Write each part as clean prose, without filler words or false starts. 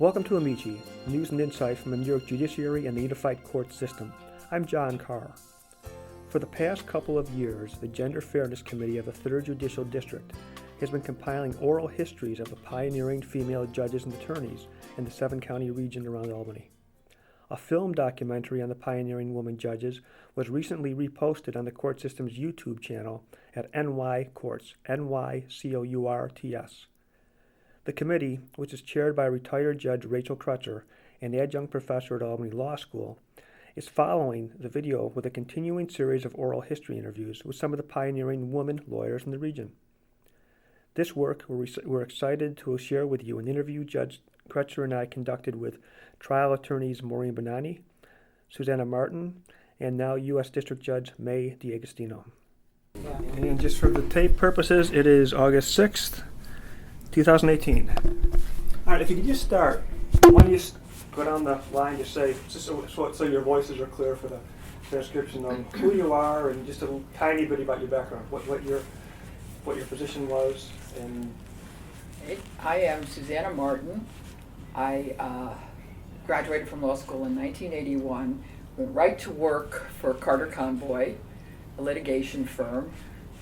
Welcome to Amici, news and insights from the New York judiciary and the unified court system. I'm John Carr. For the past couple of years, the Gender Fairness Committee of the 3rd Judicial District has been compiling oral histories of the pioneering female judges and attorneys in the 7-county region around Albany. A film documentary on the pioneering woman judges was recently reposted on the court system's YouTube channel at NY Courts, NYCOURTS. The committee, which is chaired by retired Judge Rachel Crutcher, an adjunct professor at Albany Law School, is following the video with a continuing series of oral history interviews with some of the pioneering women lawyers in the region. This work we're excited to share with you an interview Judge Crutcher and I conducted with trial attorneys Maureen Bonanni, Susanna Martin, and now U.S. District Judge May D'Agostino. And just for the tape purposes, it is August 6th, 2018. All right, if you could just start, why don't you go down the line, just say, just so your voices are clear for the transcription of who you are and just a tiny bit about your background, what your position was. And I am Susanna Martin. I graduated from law school in 1981, went right to work for Carter Convoy, a litigation firm.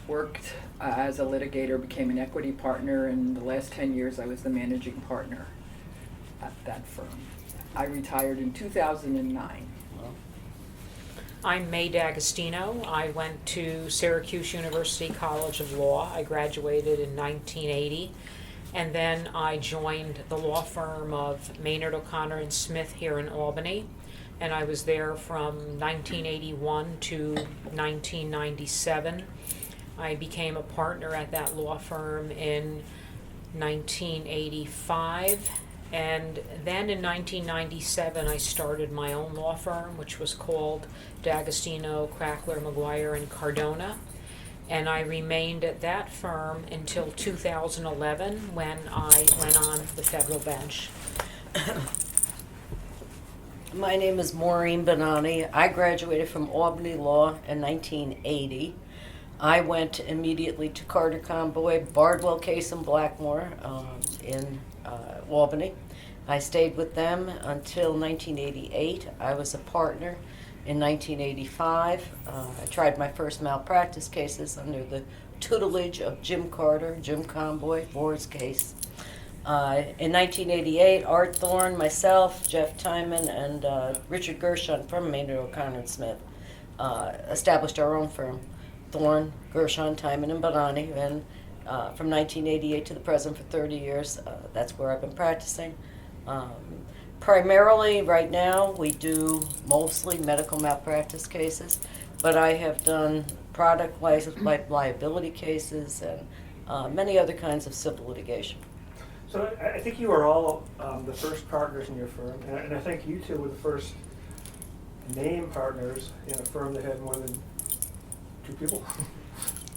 Worked as a litigator, became an equity partner, and in the last 10 years I was the managing partner at that firm. I retired in 2009. I'm May D'Agostino. I went to Syracuse University College of Law. I graduated in 1980, and then I joined the law firm of Maynard O'Connor and Smith here in Albany, and I was there from 1981 to 1997. I became a partner at that law firm in 1985, and then in 1997 I started my own law firm, which was called D'Agostino, Crackler, McGuire, and Cardona, and I remained at that firm until 2011 when I went on the federal bench. My name is Maureen Bonanni. I graduated from Albany Law in 1980. I went immediately to Carter Convoy, Bardwell case in Blackmore in Albany. I stayed with them until 1988. I was a partner in 1985. I tried my first malpractice cases under the tutelage of Jim Carter, Jim Convoy, Board's case. In 1988, Art Thorne, myself, Jeff Timon, and Richard Gershon from Maynard O'Connor and Smith established our own firm. Thorne, Gershon, Timon, and Bonanni, and from 1988 to the present for 30 years, that's where I've been practicing. Primarily, right now, we do mostly medical malpractice cases, but I have done product liability cases and many other kinds of civil litigation. so I think you are all the first partners in your firm, and I think you two were the first named partners in a firm that had more than 2 people,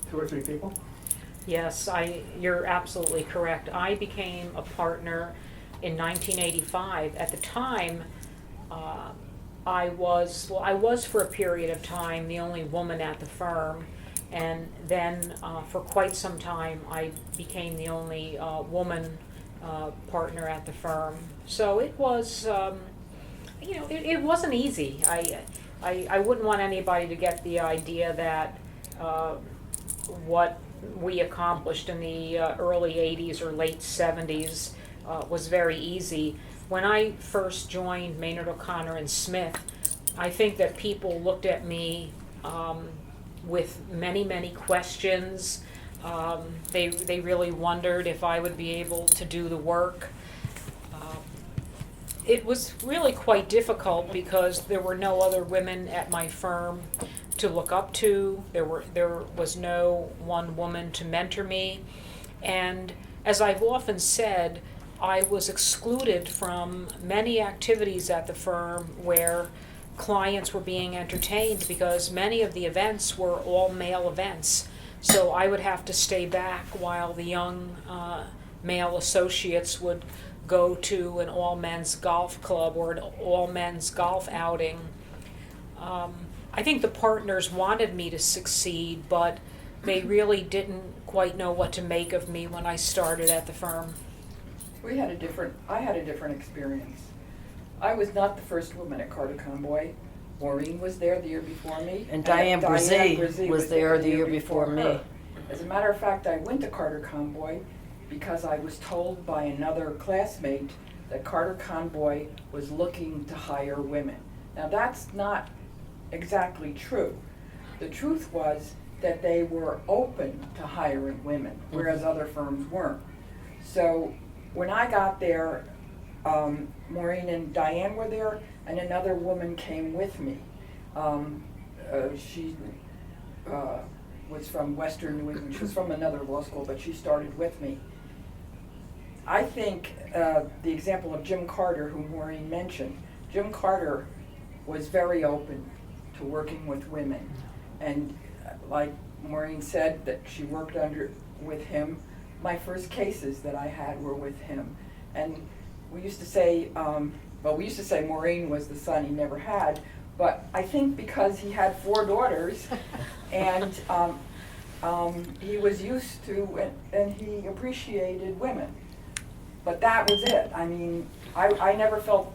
2 or 3 people. Yes, you're absolutely correct. I became a partner in 1985. At the time, I was for a period of time the only woman at the firm, and then for quite some time I became the only woman partner at the firm. So it was, it wasn't easy. I wouldn't want anybody to get the idea that what we accomplished in the early 80s or late 70s was very easy. When I first joined Maynard O'Connor and Smith, I think that people looked at me with many, many questions. They really wondered if I would be able to do the work. It was really quite difficult because there were no other women at my firm to look up to. There was no one woman to mentor me, and as I've often said, I was excluded from many activities at the firm where clients were being entertained because many of the events were all male events. So I would have to stay back while the young male associates would go to an all-men's golf club or an all-men's golf outing. I think the partners wanted me to succeed, but they really didn't quite know what to make of me when I started at the firm. I had a different experience. I was not the first woman at Carter Convoy. Maureen was there the year before me. And Diane Brzee was there the year before me. her. As a matter of fact, I went to Carter Convoy because I was told by another classmate that Carter Convoy was looking to hire women. Now that's not exactly true. The truth was that they were open to hiring women, whereas other firms weren't. So when I got there, Maureen and Diane were there, and another woman came with me. She was from Western New England. She was from another law school, but she started with me. I think the example of Jim Carter, whom Maureen mentioned, Jim Carter was very open to working with women. And like Maureen said, that she worked with him. My first cases that I had were with him. And we used to say, Maureen was the son he never had, but I think because he had 4 daughters and he was used to and he appreciated women. But that was it. I mean, I never felt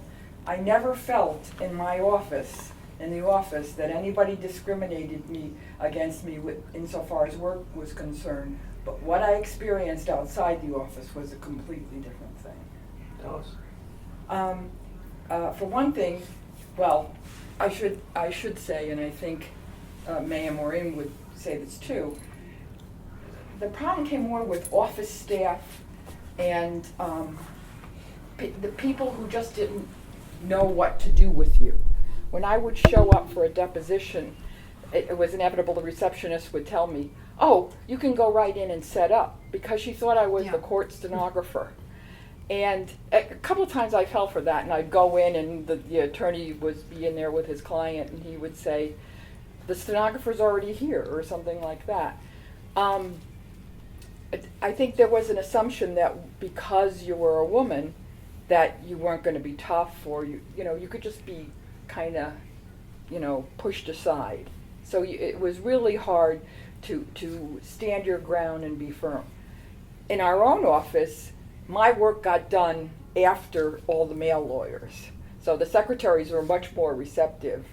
in the office that anybody discriminated against me insofar as work was concerned. But what I experienced outside the office was a completely different thing. Tell us. For one thing, well, I should say, and I think May and Maureen would say this too, the problem came more with office staff and the people who just didn't know what to do with you. When I would show up for a deposition, it was inevitable the receptionist would tell me, "Oh, you can go right in and set up," because she thought I was the court stenographer. And a couple of times I fell for that, and I'd go in and the attorney would be in there with his client, and he would say, "The stenographer's already here," or something like that. I think there was an assumption that because you were a woman, that you weren't going to be tough, or you could just be kind of, pushed aside. So it was really hard to stand your ground and be firm. In our own office, my work got done after all the male lawyers. So the secretaries were much more receptive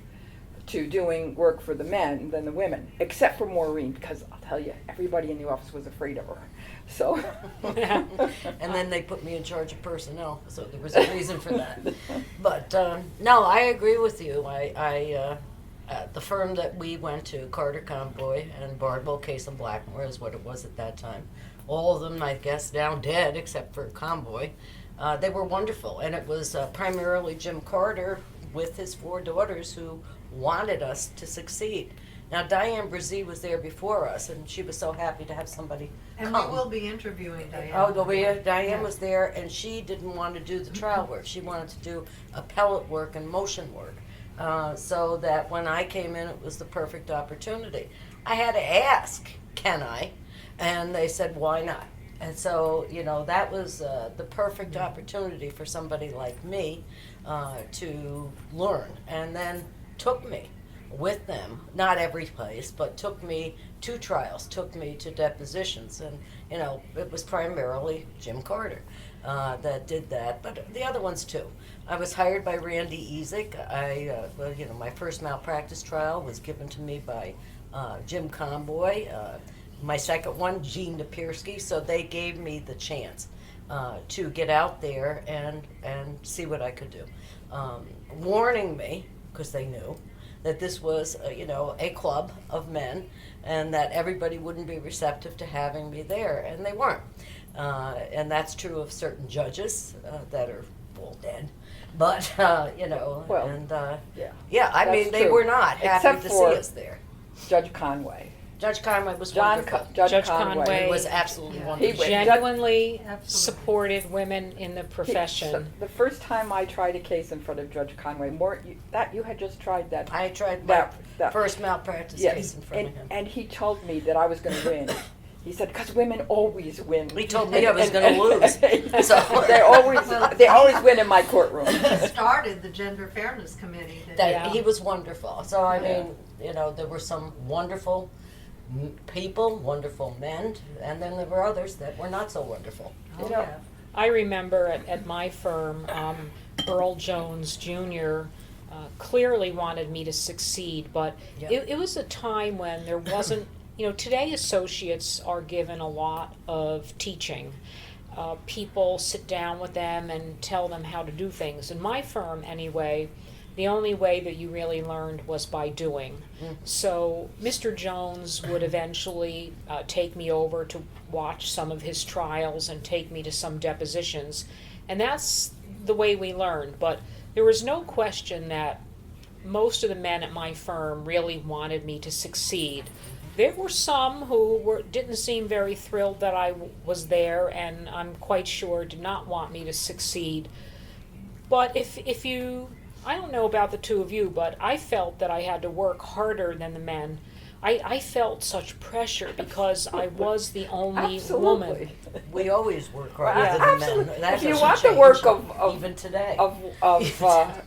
to doing work for the men than the women, except for Maureen, because I'll tell you, everybody in the office was afraid of her. So, and then they put me in charge of personnel, so there was a reason for that. But no, I agree with you. The firm that we went to, Carter Convoy and Bardwell, Case and Blackmore, is what it was at that time. All of them, I guess, now dead, except for Convoy. They were wonderful, and it was primarily Jim Carter with his 4 daughters who wanted us to succeed. Now, Diane Brzee was there before us, and she was so happy to have somebody And come. we will be interviewing Diane. Oh, Diane Yeah. was there, and she didn't want to do the trial work. She wanted to do appellate work and motion work. So that when I came in, it was the perfect opportunity. I had to ask, can I? And they said, why not? And so, that was the perfect opportunity for somebody like me to learn. And then took me with them, not every place, but took me to trials, took me to depositions. And, it was primarily Jim Carter that did that, but the other ones too. I was hired by Randy Ezick. My first malpractice trial was given to me by Jim Convoy. My second one, Gene Napierski. So they gave me the chance to get out there and see what I could do, warning me, because they knew that this was, a club of men, and that everybody wouldn't be receptive to having me there, and they weren't. And that's true of certain judges that are all dead. But, Well, and yeah, I mean, that's they true. were not happy Except to for see us there. Judge Conway. Judge Conway was wonderful. Judge Conway. Conway. He was absolutely Yeah. wonderful. He- Genuinely Absolutely. supported women in the profession. The first time I tried a case in front of Judge Conway, you had just tried that. I tried my that first malpractice yes, case in front of him. and he told me that I was going to win. He said, "Because women always win." He told me I was gonna lose. So- they always win in my courtroom. He started the Gender Fairness Committee. He was wonderful. So I mean, there were some wonderful people, wonderful men, and then there were others that were not so wonderful. Oh, You know, yeah. I remember at my firm, Earl Jones Jr. Clearly wanted me to succeed, but Yeah. it was a time when there wasn't, today associates are given a lot of teaching. People sit down with them and tell them how to do things. In my firm, anyway, the only way that you really learned was by doing. So Mr. Jones would eventually take me over to watch some of his trials and take me to some depositions. And that's the way we learned. But there was no question that most of the men at my firm really wanted me to succeed. There were some who didn't seem very thrilled that I was there, and I'm quite sure did not want me to succeed. But if you, I don't know about the two of you, but I felt that I had to work harder than the men. I felt such pressure because I was the only woman. Absolutely. We always work harder Yeah, than the absolutely. men. That If you doesn't want the change, work of even today.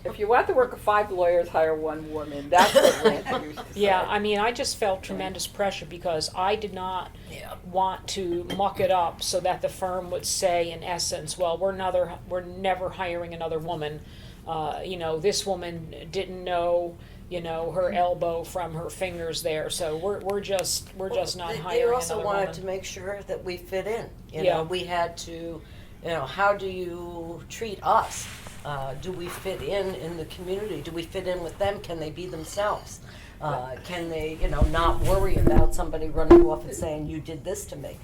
if you want the work of 5 lawyers, hire 1 woman. That's what Randy used to say. Yeah, I mean, I just felt tremendous pressure because I did not Yeah. want to muck it up so that the firm would say, in essence, well, we're never hiring another woman. This woman didn't know, her elbow from her fingers there, so we're just not hiring They also another wanted woman. to make sure that we fit in. Yeah. We had to, how do you treat us? Do we fit in the community? Do we fit in with them? Can they be themselves? Can they, not worry about somebody running off and saying, you did this to me?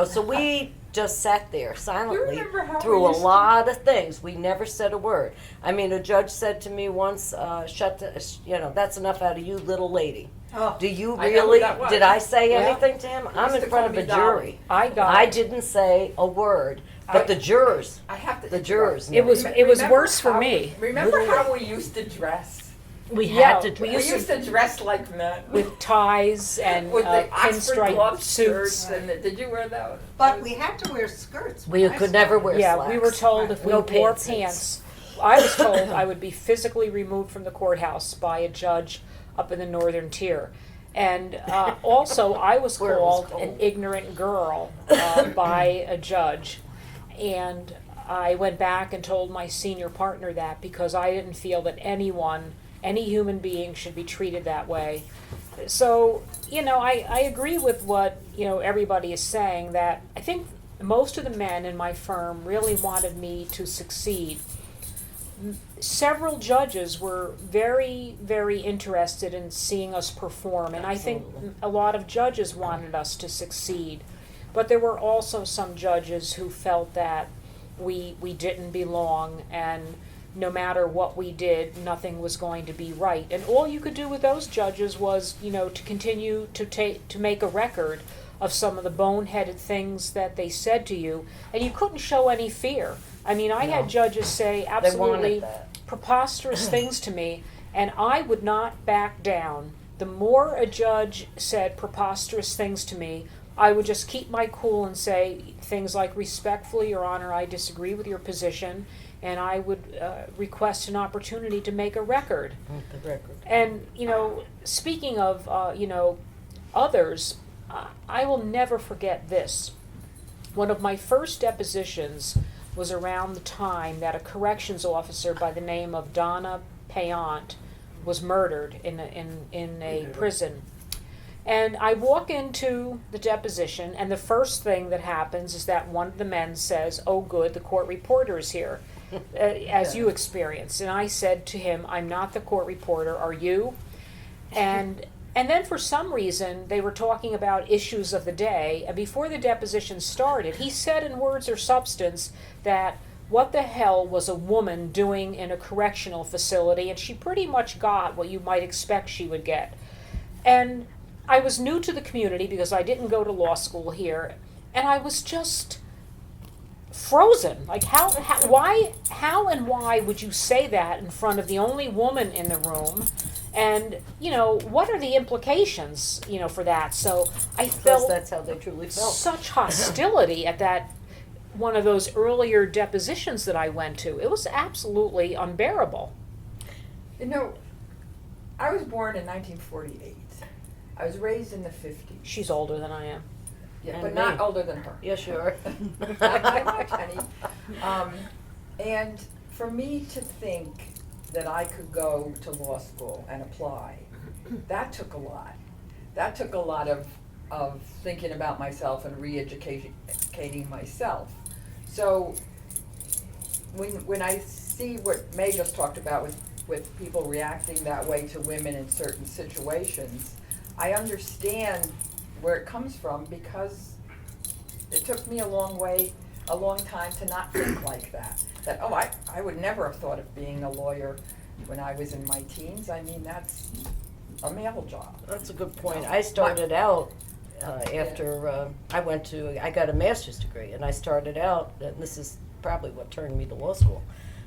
So we just sat there silently remember how through we a used to- lot of things. We never said a word. I mean, a judge said to me once, that's enough out of you, little lady. Oh, Do you I know who really, that was. did I say Yeah. anything to him? I'm used in to front call of me a Dolly. jury. I didn't say a word, but the jurors, I have to the jurors. It was knew. Remember worse for how- me. Remember how we used to dress? We Yeah, had to we dress. We used to dress like men. with ties and with the Oxford pinstripe glove suits. skirts. And did you wear those? But we had to wear skirts. We when I could never started. wear Yeah, slacks. we were told if we No wore pantsuits. pants, I was told I would be physically removed from the courthouse by a judge up in the northern tier. And also, I was Where it was called an cold. ignorant girl by a judge. And I went back and told my senior partner that because I didn't feel that any human being should be treated that way. So, I agree with what, everybody is saying, that I think most of the men in my firm really wanted me to succeed. Several judges were very, very interested in seeing us perform, and I think a lot of judges wanted us to succeed. But there were also some judges who felt that we didn't belong, and no matter what we did, nothing was going to be right. And all you could do with those judges was, to continue to make a record of some of the boneheaded things that they said to you, and you couldn't show any fear. I mean, I had judges say absolutely that. preposterous things to me, and I would not back down. The more a judge said preposterous things to me, I would just keep my cool and say things like, respectfully, Your Honor, I disagree with your position, and I would request an opportunity to make a record. The record. And, speaking of, others, I will never forget this. One of my first depositions was around the time that a corrections officer by the name of Donna Payant was murdered in a prison. And I walk into the deposition, and the first thing that happens is that one of the men says, "Oh, good, the court reporter is here," as you experienced. And I said to him, "I'm not the court reporter, are you?" And then for some reason, they were talking about issues of the day, and before the deposition started, he said in words or substance that what the hell was a woman doing in a correctional facility, and she pretty much got what you might expect she would get. And I was new to the community because I didn't go to law school here, and I was just frozen. Like, how and why would you say that in front of the only woman in the room? And, what are the implications, for that? So I Because felt that's how they truly felt. such hostility at that one of those earlier depositions that I went to. It was absolutely unbearable. I was born in 1948. I was raised in the 50s. She's older than I am. Yeah, And but not me. older than her. Yeah, sure. I like Penny. And for me to think that I could go to law school and apply, that took a lot. That took a lot of thinking about myself and re-educating myself. So when I see what May just talked about with people reacting that way to women in certain situations, I understand where it comes from, because it took me a long time to not think like that. That, oh, I would never have thought of being a lawyer when I was in my teens. I mean, that's a male job. That's a good point. I started out after I got a master's degree, and I started out, and this is probably what turned me to law school.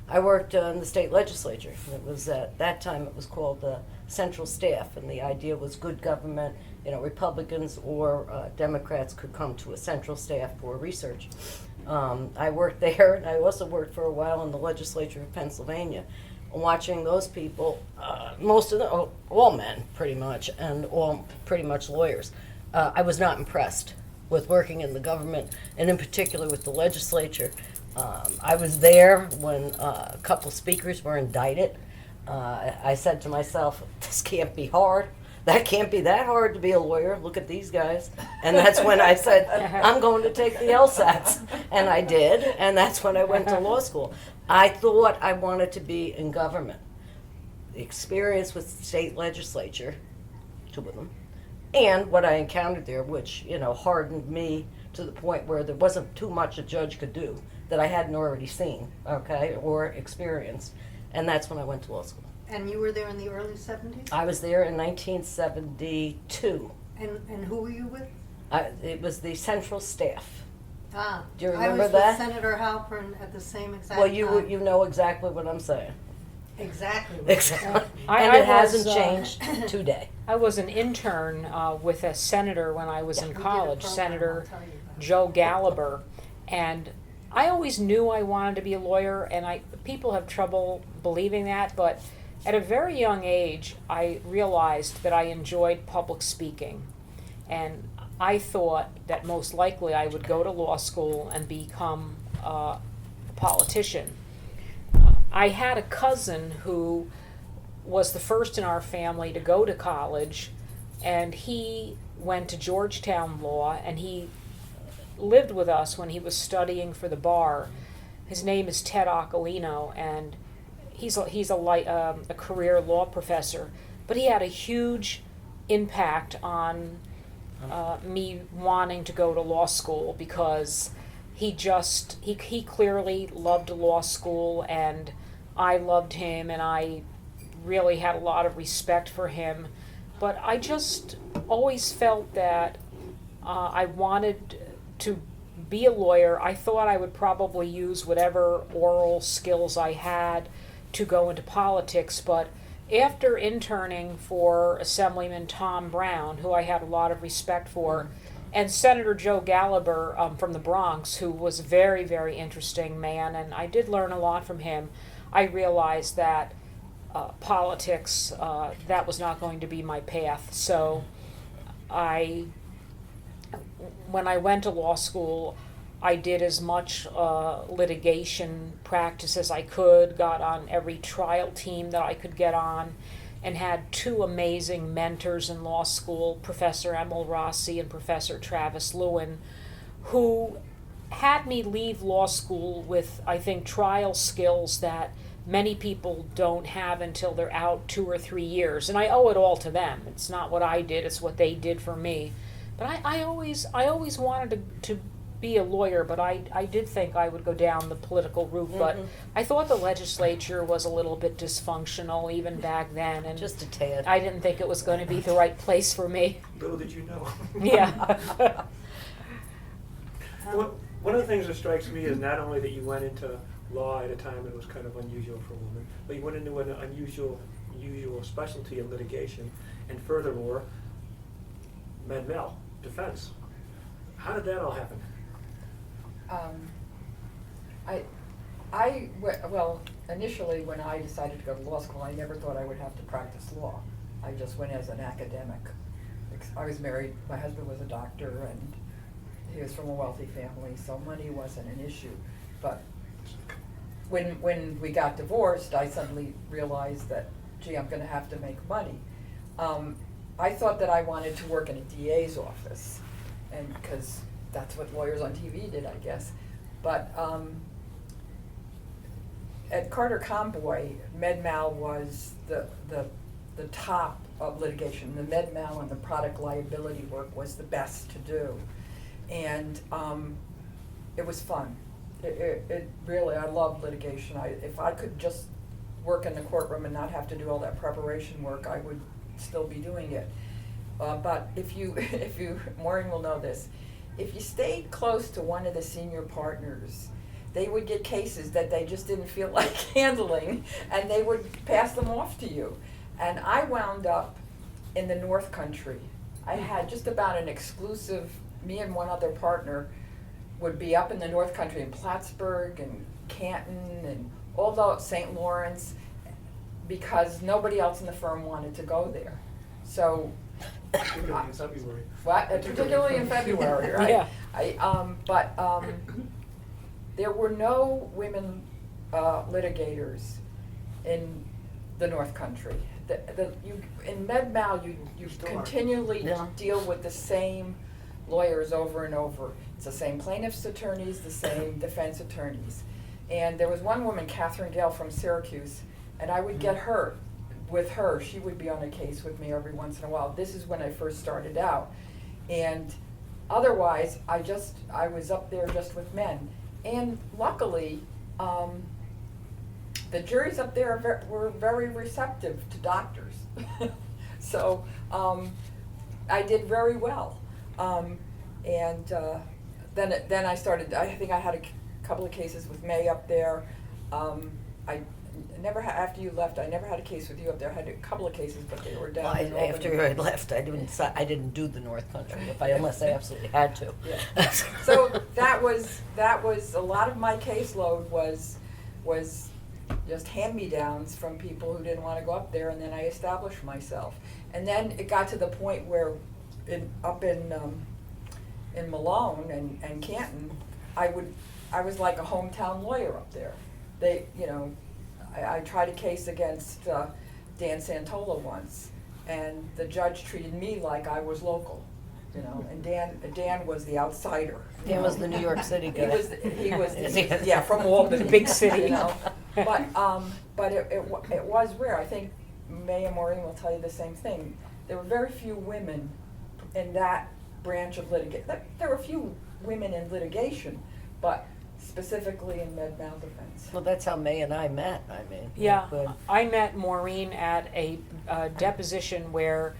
I worked in the state legislature. It was at that time it was called the central staff, and the idea was good government. You know, Republicans or Democrats could come to a central staff for research. I worked there, and I also worked for a while in the legislature of Pennsylvania, watching those people, most of them, all men pretty much, and all pretty much lawyers. I was not impressed with working in the government, and in particular with the legislature. I was there when a couple speakers were indicted. I said to myself, this can't be hard. That can't be that hard to be a lawyer. Look at these guys. And that's when I said, I'm going to take the LSATs. And I did, and that's when I went to law school. I thought I wanted to be in government. The experience with the state legislature, 2 of them, and what I encountered there, which, hardened me to the point where there wasn't too much a judge could do that I hadn't already seen, okay, or experienced. And that's when I went to law school. And you were there in the early 70s? I was there in 1972. And who were you with? It was the central staff. Ah. Do you remember I was that? with Senator Halpern at the same exact Well, time. you know exactly what I'm saying. Exactly. Exactly. I And it was, hasn't changed today. I was an intern with a senator when I was in We did a college, program, Senator I'll tell you about it. Joe Gallagher, and I always knew I wanted to be a lawyer, and people have trouble believing that, but at a very young age, I realized that I enjoyed public speaking, and I thought that most likely I would go to law school and become a politician. I had a cousin who was the first in our family to go to college, and he went to Georgetown Law, and he lived with us when he was studying for the bar. His name is Ted Occolino, and he's a career law professor, but he had a huge impact on me wanting to go to law school, because he clearly loved law school, and I loved him, and I really had a lot of respect for him. But I just always felt that I wanted to be a lawyer. I thought I would probably use whatever oral skills I had to go into politics, but after interning for Assemblyman Tom Brown, who I had a lot of respect for, and Senator Joe Gallagher from the Bronx, who was a very, very interesting man, and I did learn a lot from him, I realized that politics, that was not going to be my path. So when I went to law school, I did as much litigation practice as I could, got on every trial team that I could get on, and had 2 amazing mentors in law school, Professor Emil Rossi and Professor Travis Lewin, who had me leave law school with, I think, trial skills that many people don't have until they're out 2 or 3 years. And I owe it all to them. It's not what I did, it's what they did for me. But I always wanted to be a lawyer, but I did think I would go down the political route. But I thought the legislature was a little bit dysfunctional even back then, and Just a tad. I didn't think it was going to be the right place for me. Little did you know. Yeah. One of the things that strikes me is not only that you went into law at a time that was kind of unusual for a woman, but you went into an unusual specialty in litigation, and furthermore, med-mal, defense. How did that all happen? Well, initially when I decided to go to law school, I never thought I would have to practice law. I just went as an academic. I was married, my husband was a doctor, and he was from a wealthy family, so money wasn't an issue. But when we got divorced, I suddenly realized that, gee, I'm gonna have to make money. I thought that I wanted to work in a DA's office, and because that's what lawyers on TV did, I guess. But at Carter Conboy, med-mal was the top of litigation. The med-mal and the product liability work was the best to do. And it was fun. It really, I loved litigation. If I could just work in the courtroom and not have to do all that preparation work, I would still be doing it. But if you, Maureen will know this, if you stayed close to one of the senior partners, they would get cases that they just didn't feel like handling, and they would pass them off to you. And I wound up in the North Country. I had just about an exclusive, me and one other partner would be up in the North Country in Plattsburgh and Canton and all the St. Lawrence, because nobody else in the firm wanted to go there. So, Particularly in February. particularly in February, right? Yeah. There were no women litigators in the North Country. In med-mal, you continually Yeah. deal with the same lawyers over and over. It's the same plaintiff's attorneys, the same defense attorneys. And there was one woman, Catherine Gale from Syracuse, and I would get her. With her, she would be on a case with me every once in a while. This is when I first started out. And otherwise, I was up there just with men. And luckily, the juries up there were very receptive to doctors. So I did very well. And then I started, I think I had a couple of cases with May up there. After you left, I never had a case with you up there. I had a couple of cases, but they were down Well, in Albany. after I left, I didn't do the North Country unless I absolutely had to. Yeah. So that was a lot of my caseload was just hand-me-downs from people who didn't want to go up there, and then I established myself. And then it got to the point where up in Malone and Canton, I was like a hometown lawyer up there. I tried a case against Dan Santola once, and the judge treated me like I was local, and Dan was the outsider. Dan was the New York City guy. He was yeah, from Albany. Big city. But it was rare. I think May and Maureen will tell you the same thing. There were very few women in that branch of litigation. There were a few women in litigation, but specifically in med-mal defense. Well, that's how May and I met, I mean. Yeah, Good. I met Maureen at a deposition where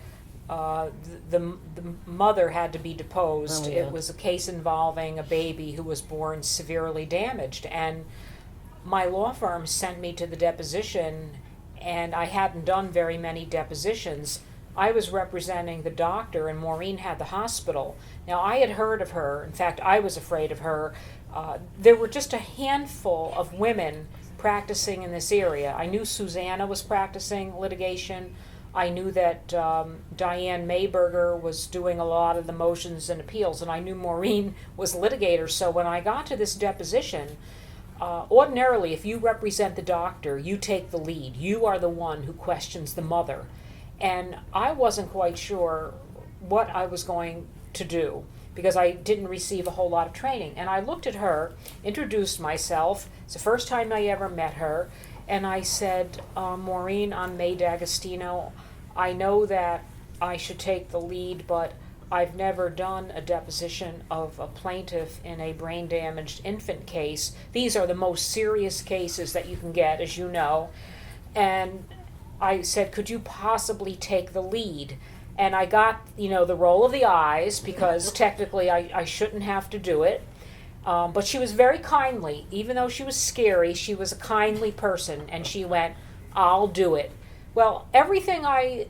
the mother had to be deposed. Oh, yeah. It was a case involving a baby who was born severely damaged, and my law firm sent me to the deposition, and I hadn't done very many depositions. I was representing the doctor, and Maureen had the hospital. Now, I had heard of her. In fact, I was afraid of her. There were just a handful of women practicing in this area. I knew Susanna was practicing litigation. I knew that Diane Mayberger was doing a lot of the motions and appeals, and I knew Maureen was a litigator. So when I got to this deposition, ordinarily, if you represent the doctor, you take the lead. You are the one who questions the mother. And I wasn't quite sure what I was going to do, because I didn't receive a whole lot of training. And I looked at her, introduced myself. It's the first time I ever met her. And I said, Maureen, I'm May D'Agostino. I know that I should take the lead, but I've never done a deposition of a plaintiff in a brain-damaged infant case. These are the most serious cases that you can get, as you know. And I said, could you possibly take the lead? And I got, the roll of the eyes, because technically I shouldn't have to do it. But she was very kindly. Even though she was scary, she was a kindly person. And she went, I'll do it. Well, everything I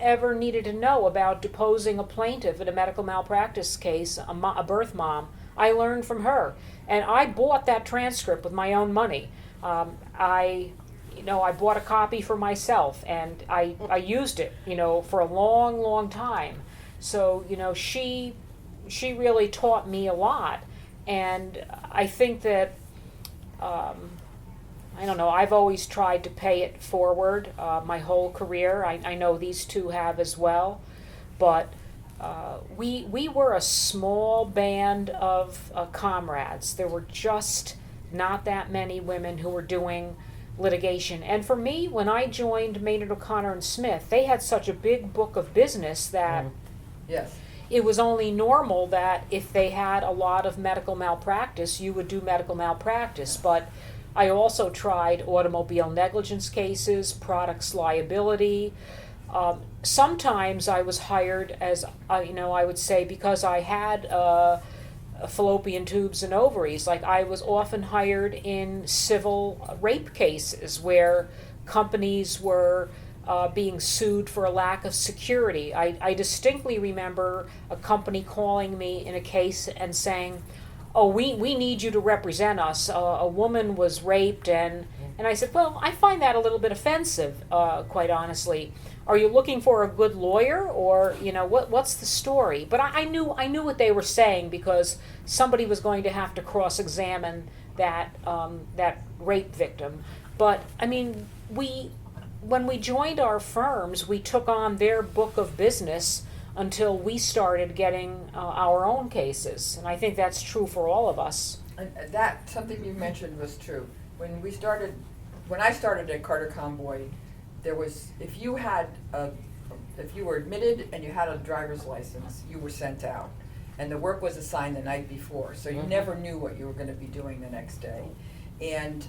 ever needed to know about deposing a plaintiff in a medical malpractice case, a birth mom, I learned from her. And I bought that transcript with my own money. I bought a copy for myself, and I used it, for a long, long time. So, she she really taught me a lot. And I think that, I don't know, I've always tried to pay it forward my whole career. I know these two have as well. But we were a small band of comrades. There were just not that many women who were doing litigation. And for me, when I joined Maynard O'Connor and Smith, they had such a big book of business that Yes. it was only normal that if they had a lot of medical malpractice, you would do medical malpractice. But I also tried automobile negligence cases, products liability. Sometimes I was hired as, I would say, because I had fallopian tubes and ovaries. Like, I was often hired in civil rape cases where companies were being sued for a lack of security. I distinctly remember a company calling me in a case and saying, "Oh, we need you to represent us. A woman was raped," and I said, "Well, I find that a little bit offensive, quite honestly. Are you looking for a good lawyer, or what's the story?" But I knew what they were saying, because somebody was going to have to cross-examine that rape victim. But I mean, when we joined our firms, we took on their book of business until we started getting our own cases, and I think that's true for all of us. And that, something you mentioned was true. When I started at Carter Convoy, there was, if you were admitted and you had a driver's license, you were sent out. And the work was assigned the night before, so you never knew what you were gonna be doing the next day. And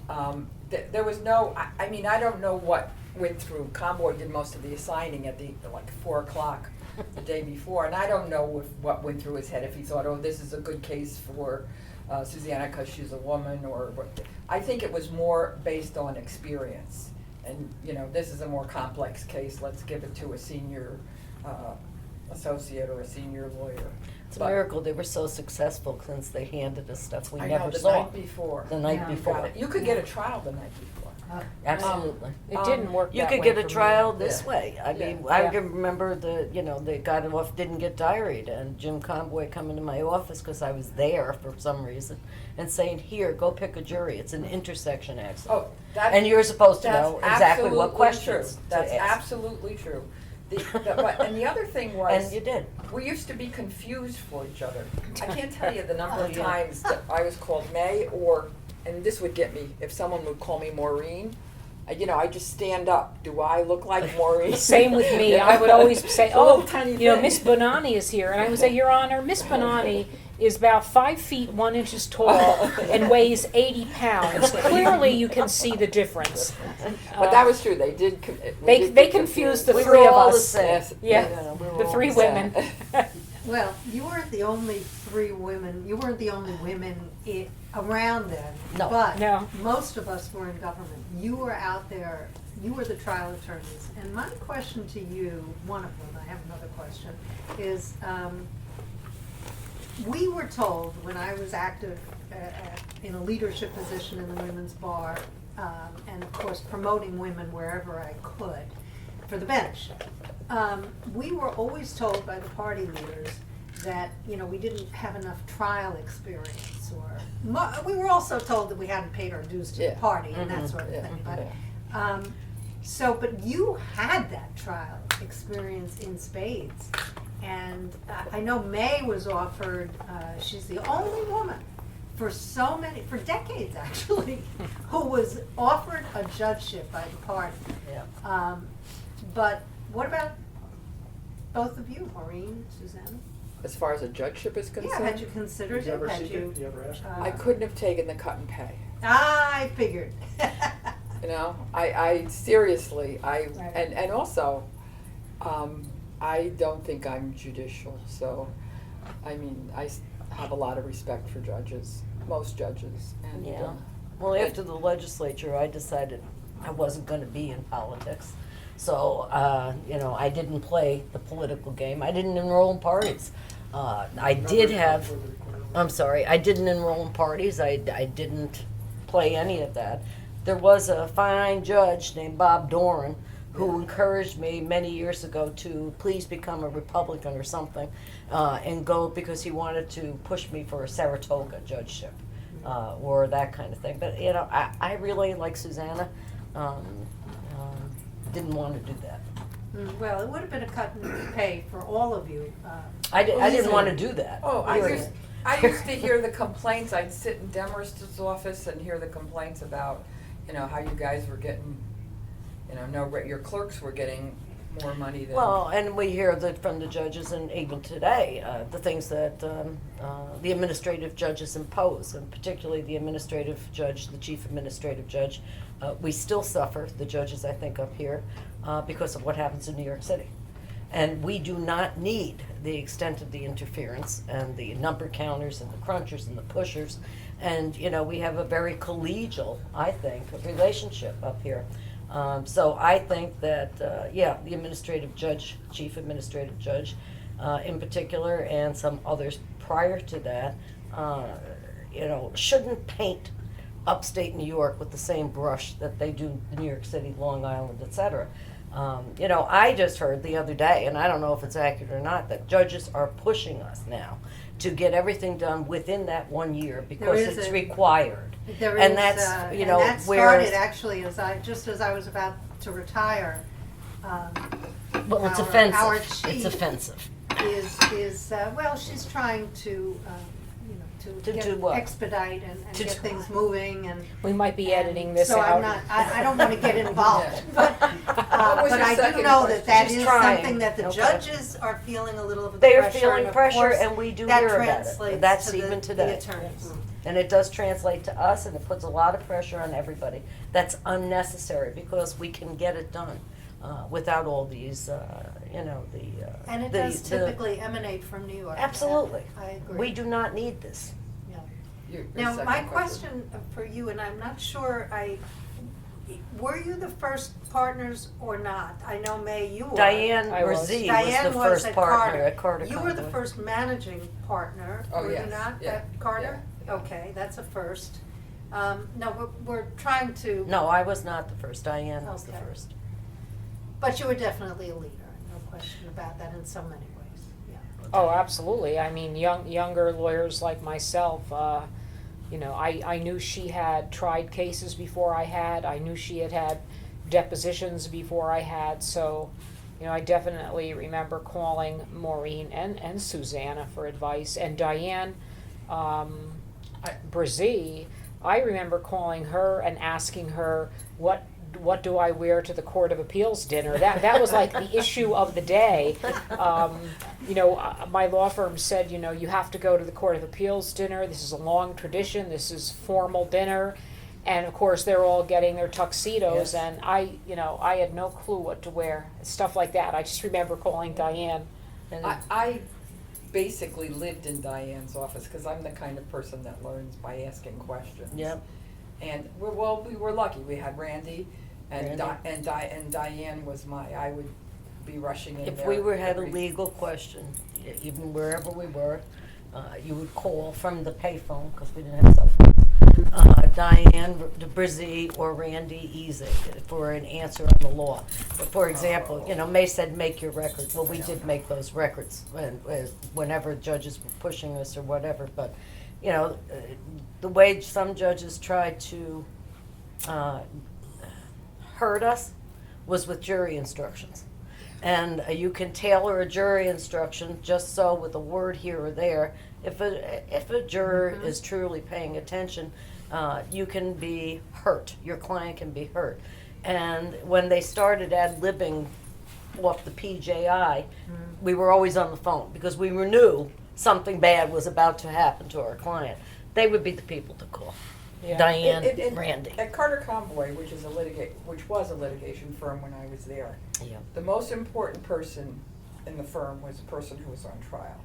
there was no, I mean, I don't know what went through. Convoy did most of the assigning at like 4 o'clock the day before, and I don't know what went through his head, if he thought, oh, this is a good case for Susanna because she's a woman, or what. I think it was more based on experience. And, this is a more complex case, let's give it to a senior associate or a senior lawyer. It's a miracle they were so successful, since they handed us stuff we never the saw. night before. The night Yeah. before. You could get a trial the night before. Absolutely. It didn't work You that could way get a for me. trial this Yeah. way. I mean, Yeah. I Yeah. can remember they got off, didn't get diaried, and Jim Conboy coming to my office, because I was there for some reason, and saying, "Here, go pick a jury. It's an intersection accident." Oh, that's. And you're supposed to That's know exactly what absolutely questions true. to That's ask. absolutely true. And the other thing was. And you did. We used to be confused for each other. I can't tell you the number Oh, of yeah. times that I was called May, and this would get me, if someone would call me Maureen, I just stand up. Do I look like Maureen? Same with me. I would always say, It's a little "Oh, tiny thing. Miss Bonani is here," and I would say, "Your Honor, Miss Bonani is about 5 feet 1 inches tall and weighs 80 pounds. Clearly, you can see the difference." But that was true. They did. They confused the We three were of all the us. same. Yes. Yeah, We were the all 3 the same. women. Well, you weren't the only 3 women, you weren't the only women around then. No. But No. most of us were in government. You were out there, you were the trial attorneys. And my question to you, one of them, I have another question, is we were told when I was active in a leadership position in the women's bar, and of course promoting women wherever I could for the bench, we were always told by the party leaders that we didn't have enough trial experience, or we were also told that we hadn't paid our dues to the Yeah. party and that sort of Yeah. thing. But Yeah. but you had that trial experience in spades, and I know May was offered. She's the only woman for decades actually, who was offered a judgeship by the party. Yeah. But what about both of you, Maureen, Susanna? As far as a judgeship is concerned, Yeah, had you considered Did you it? ever Had seek it? Did you ever ask? I couldn't have taken the cut and pay. I figured. I seriously, Right. and also, I don't think I'm judicial, so, I mean, have a lot of respect for judges, most judges, and, Yeah. Well, after the legislature, I decided I wasn't going to be in politics. So, I didn't play the political game. I didn't enroll in parties. I didn't enroll in parties. I didn't play any of that. There was a fine judge named Bob Doran who encouraged me many years ago to please become a Republican or something, and go because he wanted to push me for a Saratoga judgeship, or that kind of thing. But I really, like Susanna, didn't want to do that. Well, it would have been a cut in pay for all of you. I didn't want to do that. Oh, period. I used to hear the complaints. I'd sit in Demarest's office and hear the complaints about, how you guys were getting, your clerks were getting more money than. Well, and we hear that from the judges, and even today, the things that the administrative judges impose, and particularly the administrative judge, the chief administrative judge, we still suffer, the judges, I think, up here, because of what happens in New York City. And we do not need the extent of the interference and the number counters and the crunchers and the pushers. And, we have a very collegial, I think, relationship up here. So I think that, the administrative judge, chief administrative judge in particular, and some others prior to that, shouldn't paint upstate New York with the same brush that they do New York City, Long Island, et cetera. I just heard the other day, and I don't know if it's accurate or not, that judges are pushing us now to get everything done within that 1 year because it's required. There And is, that's, and that started actually as I was about to retire. Well, it's our offensive. chief It's offensive. Well, she's trying to To do what? expedite and To get do things moving and. We might be and editing this so out. I'm not, I don't wanna get involved, Yeah. but was your I do second know question? that She's is trying. something that the Okay. judges are feeling a little of the They pressure. are feeling and of pressure, course, and we do that hear about it. translates That's to even the today. attorneys. And it does translate to us, and it puts a lot of pressure on everybody. That's unnecessary because we can get it done without all these, And it does typically emanate from New York. Absolutely. I agree. We do not need this. Yeah. Your Now, second my question for you, and I'm not sure, were you the first partners or not? I know, May, you were. Diane I was. Brzee was Diane the was first at partner Carter. at Carter You were the Convoy. first managing partner, Oh, were you yes, not, yeah, at Carter? yeah. Okay, that's a first. No, we're trying to. No, I was not the first. Diane was the Okay. first. But you were definitely a leader, no question about that in so many ways, yeah. Oh, absolutely. I mean, younger lawyers like myself, I knew she had tried cases before I had. I knew she had had depositions before I had. So, I definitely remember calling Maureen and Susanna for advice. And Diane Brzee, I remember calling her and asking her, what do I wear to the Court of Appeals dinner? That was like the issue of the day. My law firm said, you have to go to the Court of Appeals dinner. This is a long tradition. This is formal dinner. And of course, they're all getting their tuxedos, Yes. and I had no clue what to wear, stuff like that. I just remember calling Diane. And I basically lived in Diane's office because I'm the kind of person that learns by asking questions. Yep. And we were lucky. We had Randy, and Randy. and Diane was I would be rushing in If there. we had a every- legal question, even wherever we were, you would call from the payphone, because we didn't have cell phones, Diane Brzee or Randy Easy for an answer on the law. For example, May said, make your records. Well, we did make those records whenever judges were pushing us or whatever. But, the way some judges tried to hurt us was with jury instructions. And you can tailor a jury instruction just so with a word here or there. If a juror is truly paying attention, you can be hurt. Your client can be hurt. And when they started ad-libbing off the PJI, we were always on the phone because we knew something bad was about to happen to our client. They would be the people to call. Yeah. Diane, Randy. At Carter Convoy, which was a litigation firm when I was there, Yeah. the most important person in the firm was the person who was on trial.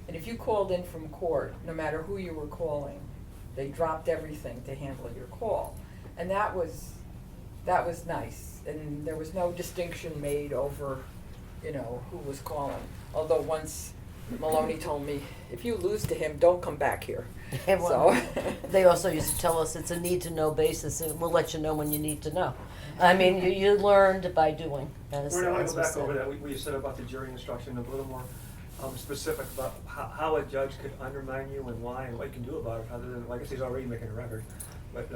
And if you called in from court, no matter who you were calling, they dropped everything to handle your call. And that was nice. And there was no distinction made over, who was calling. Although once Maloney told me, if you lose to him, don't come back here. And well, So they also used to tell us it's a need-to-know basis, and we'll let you know when you need to know. I mean, you learned by doing. As, We're going as to we go back said. over that. We said about the jury instruction, a little more specific about how a judge could undermine you and why and what you can do about it, other than, like I guess he's already making a record. But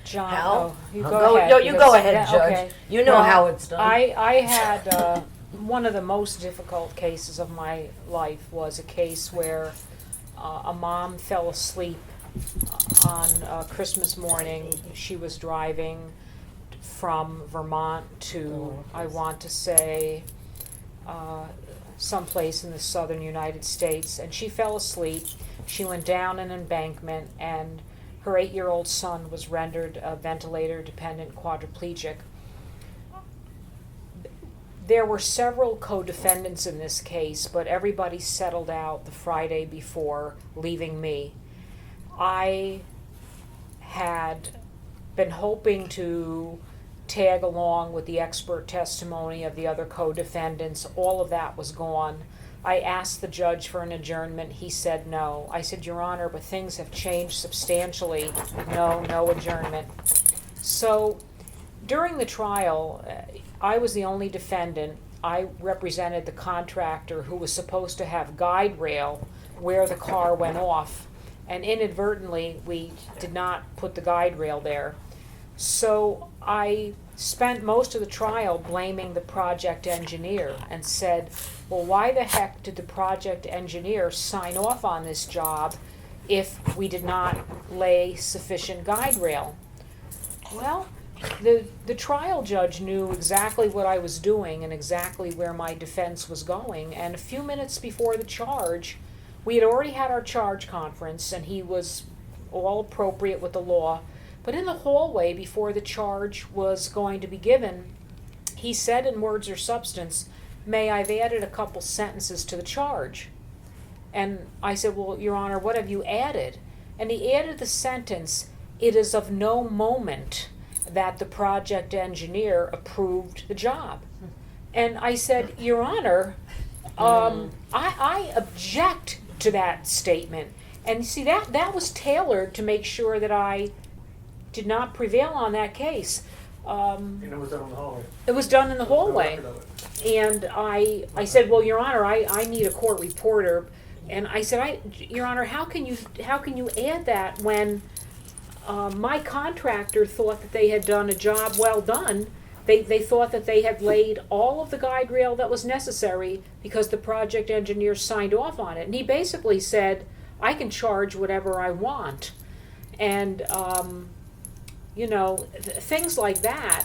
John, Hal? oh, you Oh, go ahead. No, you because- go ahead, yeah, Judge. okay. You know Well, how it's done. I had one of the most difficult cases of my life was a case where a mom fell asleep on Christmas morning. She was driving from Vermont to, I want to say, someplace in the southern United States, and she fell asleep. She went down an embankment, and her 8-year-old son was rendered a ventilator-dependent quadriplegic. There were several co-defendants in this case, but everybody settled out the Friday before, leaving me. I had been hoping to tag along with the expert testimony of the other co-defendants. All of that was gone. I asked the judge for an adjournment. He said no. I said, Your Honor, but things have changed substantially. No adjournment. So during the trial, I was the only defendant. I represented the contractor who was supposed to have guide rail where the car went off, and inadvertently we did not put the guide rail there. So I spent most of the trial blaming the project engineer and said, well, why the heck did the project engineer sign off on this job if we did not lay sufficient guide rail? Well, the trial judge knew exactly what I was doing and exactly where my defense was going, and a few minutes before the charge, we had already had our charge conference, and he was all appropriate with the law. But in the hallway before the charge was going to be given, he said in words or substance, May, I've added a couple sentences to the charge. And I said, well, Your Honor, what have you added? And he added the sentence, it is of no moment that the project engineer approved the job. And I said, Your Honor, I object to that statement. And see, that was tailored to make sure that I did not prevail on that case. and it was done in the hallway. It was done in the No hallway. record of it. And I said, well, Your Honor, I need a court reporter. And I said, Your Honor, how can you add that when my contractor thought that they had done a job well done? They thought that they had laid all of the guide rail that was necessary because the project engineer signed off on it. And he basically said, I can charge whatever I want. And things like that,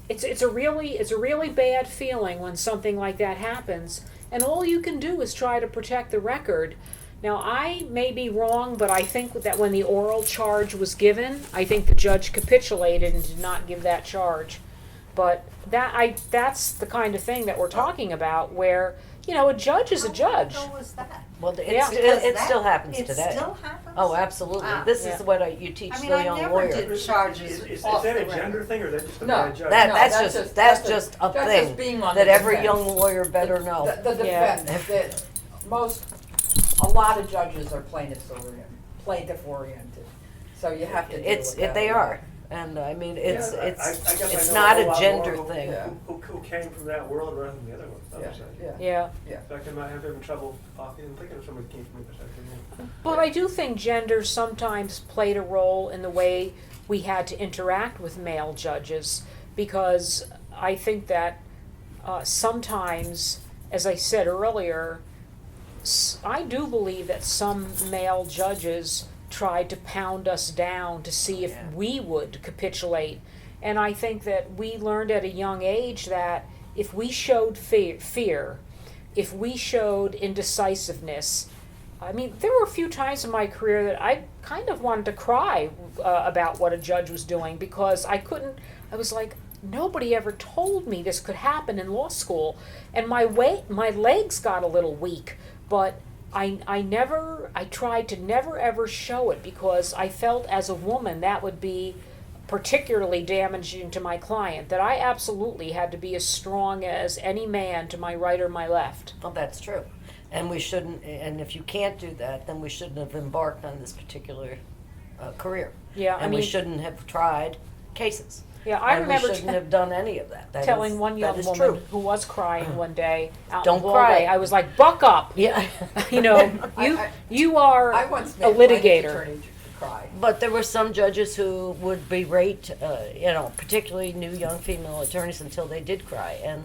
it's a really bad feeling when something like that happens, and all you can do is try to protect the record. Now, I may be wrong, but I think that when the oral charge was given, I think the judge capitulated and did not give that charge. But that's the kind of thing that we're talking about, where a judge is a judge. How long ago was that? Well, Yeah. it still happens It today. still happens? Oh, absolutely. Wow. This Yeah. is what you teach I mean, the I young never lawyer. did charges Is off that the a gender record. thing, or is that just a No, bad judge? That's just a that's thing just being on that the every defense. young lawyer better know. The Yeah. defense, that a lot of judges are plaintiff oriented, so you have to deal with that. They are, and I mean it's Yeah, I guess I it's know not whole a lot gender more thing. Yeah. Who came from that world rather than the other one. Yeah, yeah. Yeah. Yeah. In fact, I might have even trouble even thinking of somebody who came from the perspective. Yeah. But I do think gender sometimes played a role in the way we had to interact with male judges, because I think that sometimes, as I said earlier, I do believe that some male judges tried to pound us down to see if Yeah. we would capitulate. And I think that we learned at a young age that if we showed fear, if we showed indecisiveness, I mean, there were a few times in my career that I kind of wanted to cry about what a judge was doing, because I was like, nobody ever told me this could happen in law school. And my legs got a little weak, but I tried to never ever show it, because I felt as a woman that would be particularly damaging to my client, that I absolutely had to be as strong as any man to my right or my left. Well, that's true, and we shouldn't. And if you can't do that, then we shouldn't have embarked on this particular career. Yeah, And we shouldn't have tried cases. Yeah, I and remember we shouldn't have done any of that. telling one young that is woman true. who was crying one day out Don't in the hallway, cry. I was like, "Buck up! Yeah. You know, you are I once a made a plaintiff's litigator." attorney to cry. But there were some judges who would berate, particularly new young female attorneys until they did cry, and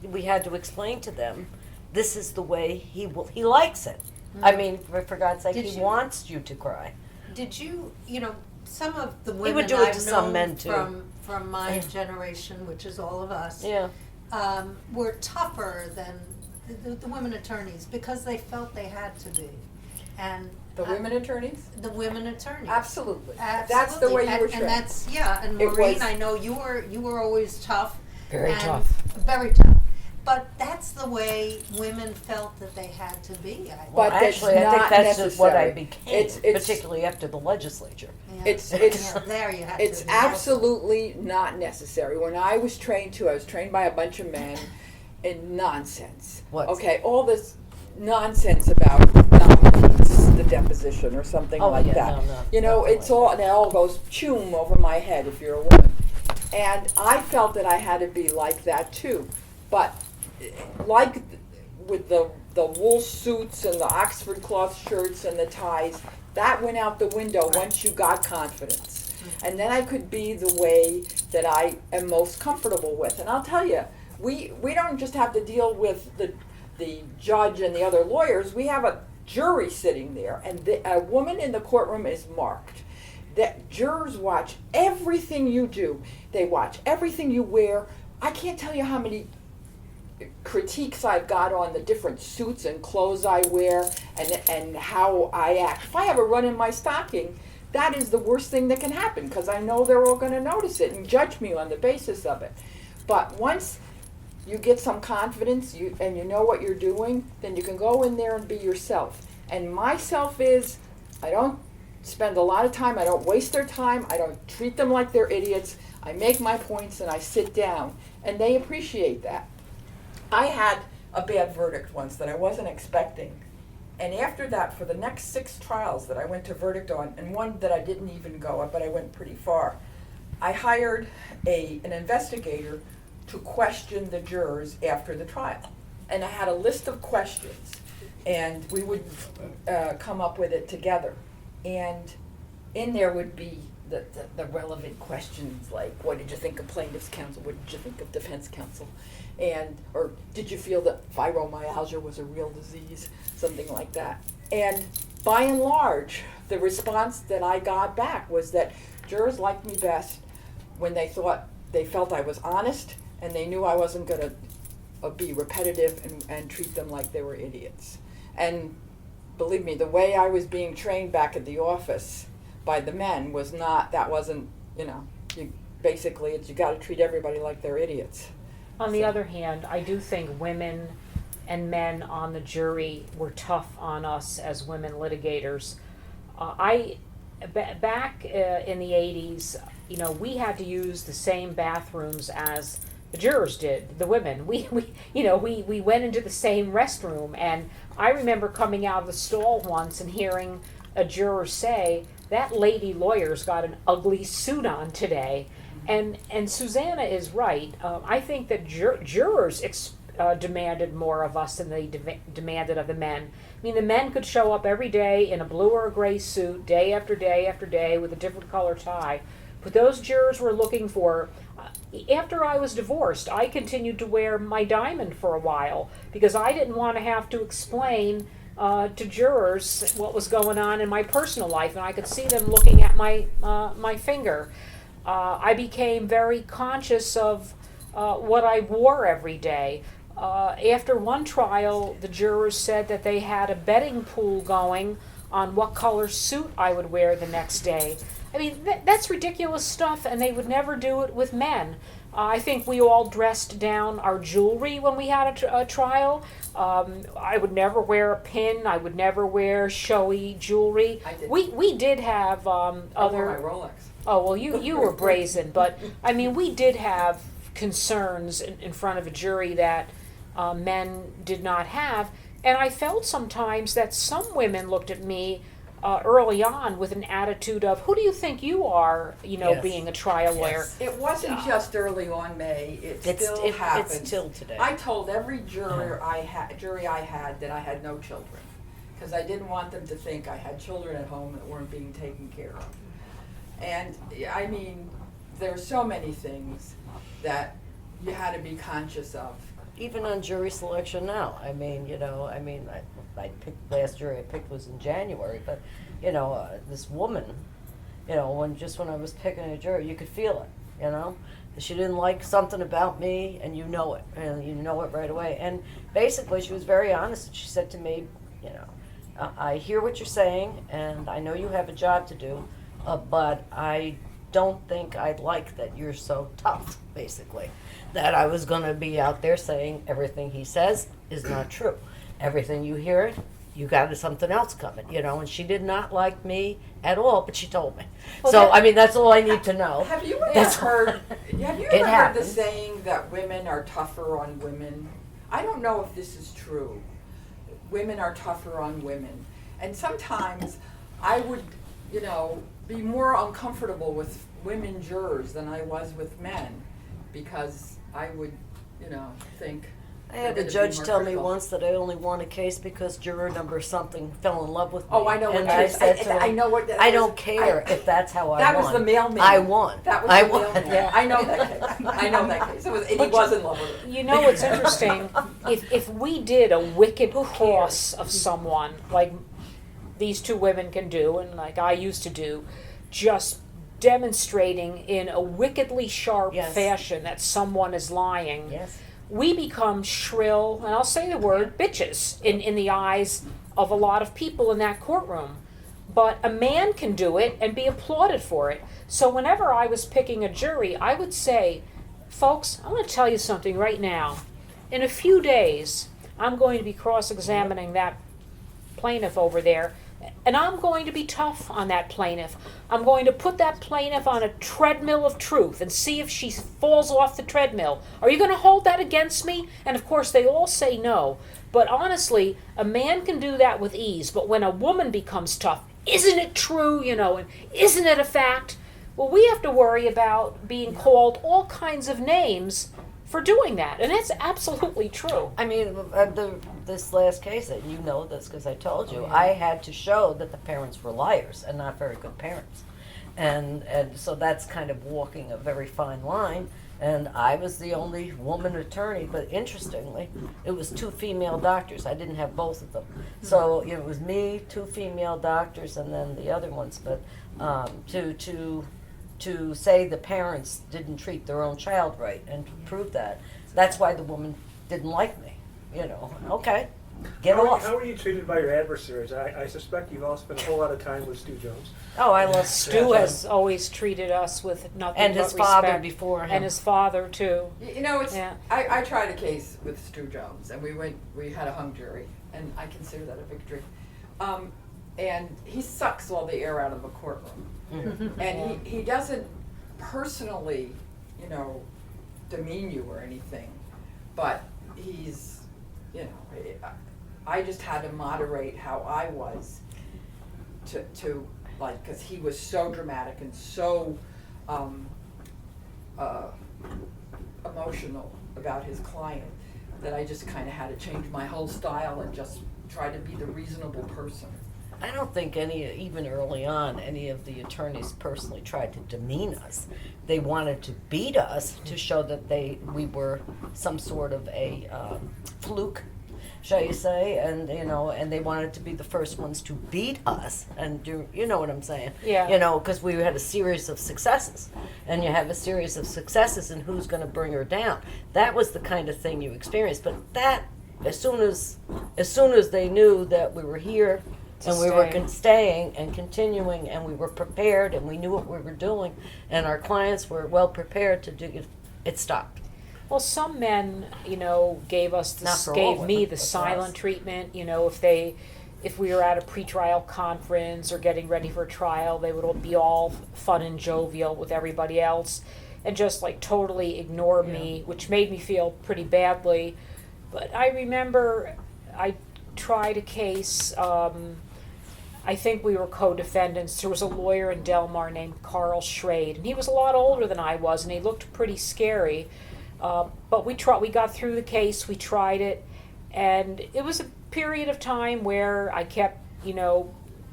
we had to explain to them, this is the way he likes it. I mean, for God's sake, Did he you- wants you to cry. Did you, some of the He women would do it I've to some known men, too. from my generation, which is all of us, Yeah. were tougher than the women attorneys because they felt they had to be. And The women attorneys? the women attorneys. Absolutely. Absolutely. That's the way you were And trained. that's, and It Maureen, was- I know you were always tough. Very and tough. Very tough. But that's the way women felt that they had to be. But that's Actually, I think not that's just what I necessary. became, It's- particularly after the legislature. It's There you have It's to be. absolutely not necessary. When I was trained too, I was trained by a bunch of men in nonsense. What? Okay, all this nonsense about non-repeats, the deposition or something Oh, like yeah, that. no, You know, definitely. it's all, and it all goes choom over my head if you're a woman. And I felt that I had to be like that too. But like with the wool suits and the Oxford cloth shirts and the ties, that went out the window once you got confidence. And then I could be the way that I am most comfortable with. And I'll tell you, we don't just have to deal with the judge and the other lawyers. We have a jury sitting there, and a woman in the courtroom is marked. That jurors watch everything you do. They watch everything you wear. I can't tell you how many critiques I've got on the different suits and clothes I wear and how I act. If I have a run in my stocking, that is the worst thing that can happen because I know they're all going to notice it and judge me on the basis of it. But once you get some confidence and you know what you're doing, then you can go in there and be yourself. And myself is, I don't spend a lot of time, I don't waste their time, I don't treat them like they're idiots. I make my points and I sit down, and they appreciate that. I had a bad verdict once that I wasn't expecting. And after that, for the next 6 trials that I went to verdict on, and one that I didn't even go up, but I went pretty far, I hired an investigator to question the jurors after the trial. And I had a list of questions, and we would come up with it together. And in there would be the relevant questions like, what did you think of plaintiff's counsel? What did you think of defense counsel? Or did you feel that fibromyalgia was a real disease? Something like that. And by and large, the response that I got back was that jurors liked me best when they felt I was honest and they knew I wasn't going to be repetitive and treat them like they were idiots. And believe me, the way I was being trained back at the office by the men wasn't, basically you got to treat everybody like they're idiots. On the other hand, I do think women and men on the jury were tough on us as women litigators. Back in the 80s, we had to use the same bathrooms as the jurors did, the women. We went into the same restroom, and I remember coming out of the stall once and hearing a juror say, "That lady lawyer's got an ugly suit on today." And Susanna is right. I think that jurors demanded more of us than they demanded of the men. I mean, the men could show up every day in a blue or a gray suit, day after day after day, with a different color tie. But those jurors were looking for. After I was divorced, I continued to wear my diamond for a while because I didn't want to have to explain to jurors what was going on in my personal life, and I could see them looking at my finger. I became very conscious of what I wore every day. After one trial, the jurors said that they had a betting pool going on what color suit I would wear the next day. I mean, that's ridiculous stuff, and they would never do it with men. I think we all dressed down our jewelry when we had a trial. I would never wear a pin. I would never wear showy jewelry. I did. We did have I wore other. my Rolex. Oh, well, you were brazen, but I mean, we did have concerns in front of a jury that men did not have, and I felt sometimes that some women looked at me early on with an attitude of, who do you think you are, Yes. being a trial lawyer? Yes. It wasn't just early on, May. It still It's happens. till today. I told every jury I had that I had no children, because I didn't want them to think I had children at home that weren't being taken care of. And I mean, there are so many things that you had to be conscious of. Even on jury selection now, I picked, last jury I picked was in January, but, this woman, when I was picking a jury, you could feel it, She didn't like something about me, and you know it right away. And basically, she was very honest, and she said to me, I hear what you're saying, and I know you have a job to do, but I don't think I'd like that you're so tough, basically. That I was going to be out there saying everything he says is not true. Everything you hear, you got something else coming, and she did not like me at all, but she told me. Well, So, that's all I need to know. Have you ever That's- heard It the happened. saying that women are tougher on women? I don't know if this is true. Women are tougher on women. And sometimes I would, be more uncomfortable with women jurors than I was with men, because I would, think. I had they're a gonna be judge more tell me critical. once that I only won a case because juror number something fell in love with me. Oh, I know what and it I is. said to I him, know what that I is. don't care if that's how I That won. was the mailman. I won. That was I the won. mailman. Yeah. I know that case. I know that case. And he was in love with her. You know what's interesting? If we did a wicked cross of someone, like these two women can do, and like I used to do, just demonstrating in a wickedly sharp Yes. fashion that someone is lying, Yes. we become shrill, and I'll say the word, bitches in the eyes of a lot of people in that courtroom. But a man can do it and be applauded for it. So whenever I was picking a jury, I would say, folks, I'm going to tell you something right now. In a few days, I'm going to be cross-examining that plaintiff over there, and I'm going to be tough on that plaintiff. I'm going to put that plaintiff on a treadmill of truth and see if she falls off the treadmill. Are you going to hold that against me? And of course, they all say no. But honestly, a man can do that with ease. But when a woman becomes tough, isn't it true, and isn't it a fact? Well, we have to worry about being called all kinds of names for doing that. And that's absolutely true. I mean, this last case, and you know this because I told you, Oh, yeah. I had to show that the parents were liars and not very good parents. And so that's kind of walking a very fine line. And I was the only woman attorney, but interestingly, it was two female doctors. I didn't have both of them. So it was me, two female doctors, and then the other ones. But to say the parents didn't treat their own child right and to prove that, that's why the woman didn't like me. Okay, get off. How were you treated by your adversaries? I suspect you've all spent a whole lot of time with Stu Jones. Oh, I love Stu has always treated us with nothing and but his father respect. before him. And his father, too. It's. Yeah. I tried a case with Stu Jones, and we had a hung jury, and I consider that a victory. And he sucks all the air out of a courtroom. Mhm. And he doesn't personally, demean you or anything, but he's, I just had to moderate how I was to like, because he was so dramatic and so emotional about his client that I just kind of had to change my whole style and just try to be the reasonable person. I don't think even early on, any of the attorneys personally tried to demean us. They wanted to beat us to show that we were some sort of a fluke, shall you say, and and they wanted to be the first ones to beat us, and you know what I'm saying? Yeah. Because we had a series of successes, and you have a series of successes, and who's going to bring her down? That was the kind of thing you experienced. But that, as soon as they knew that we were here. And we were staying and continuing, and we were prepared, and we knew what we were doing, and our clients were well prepared to do it. It stopped. Well, some men, gave us Not for all gave me women, the but for silent us. treatment. If we were at a pretrial conference or getting ready for a trial, they would be all fun and jovial with everybody else, and just like totally ignore me, which made me feel pretty badly. But I remember I tried a case. I think we were co-defendants. There was a lawyer in Delmar named Carl Schrade, and he was a lot older than I was, and he looked pretty scary. But we got through the case, we tried it, and it was a period of time where I kept,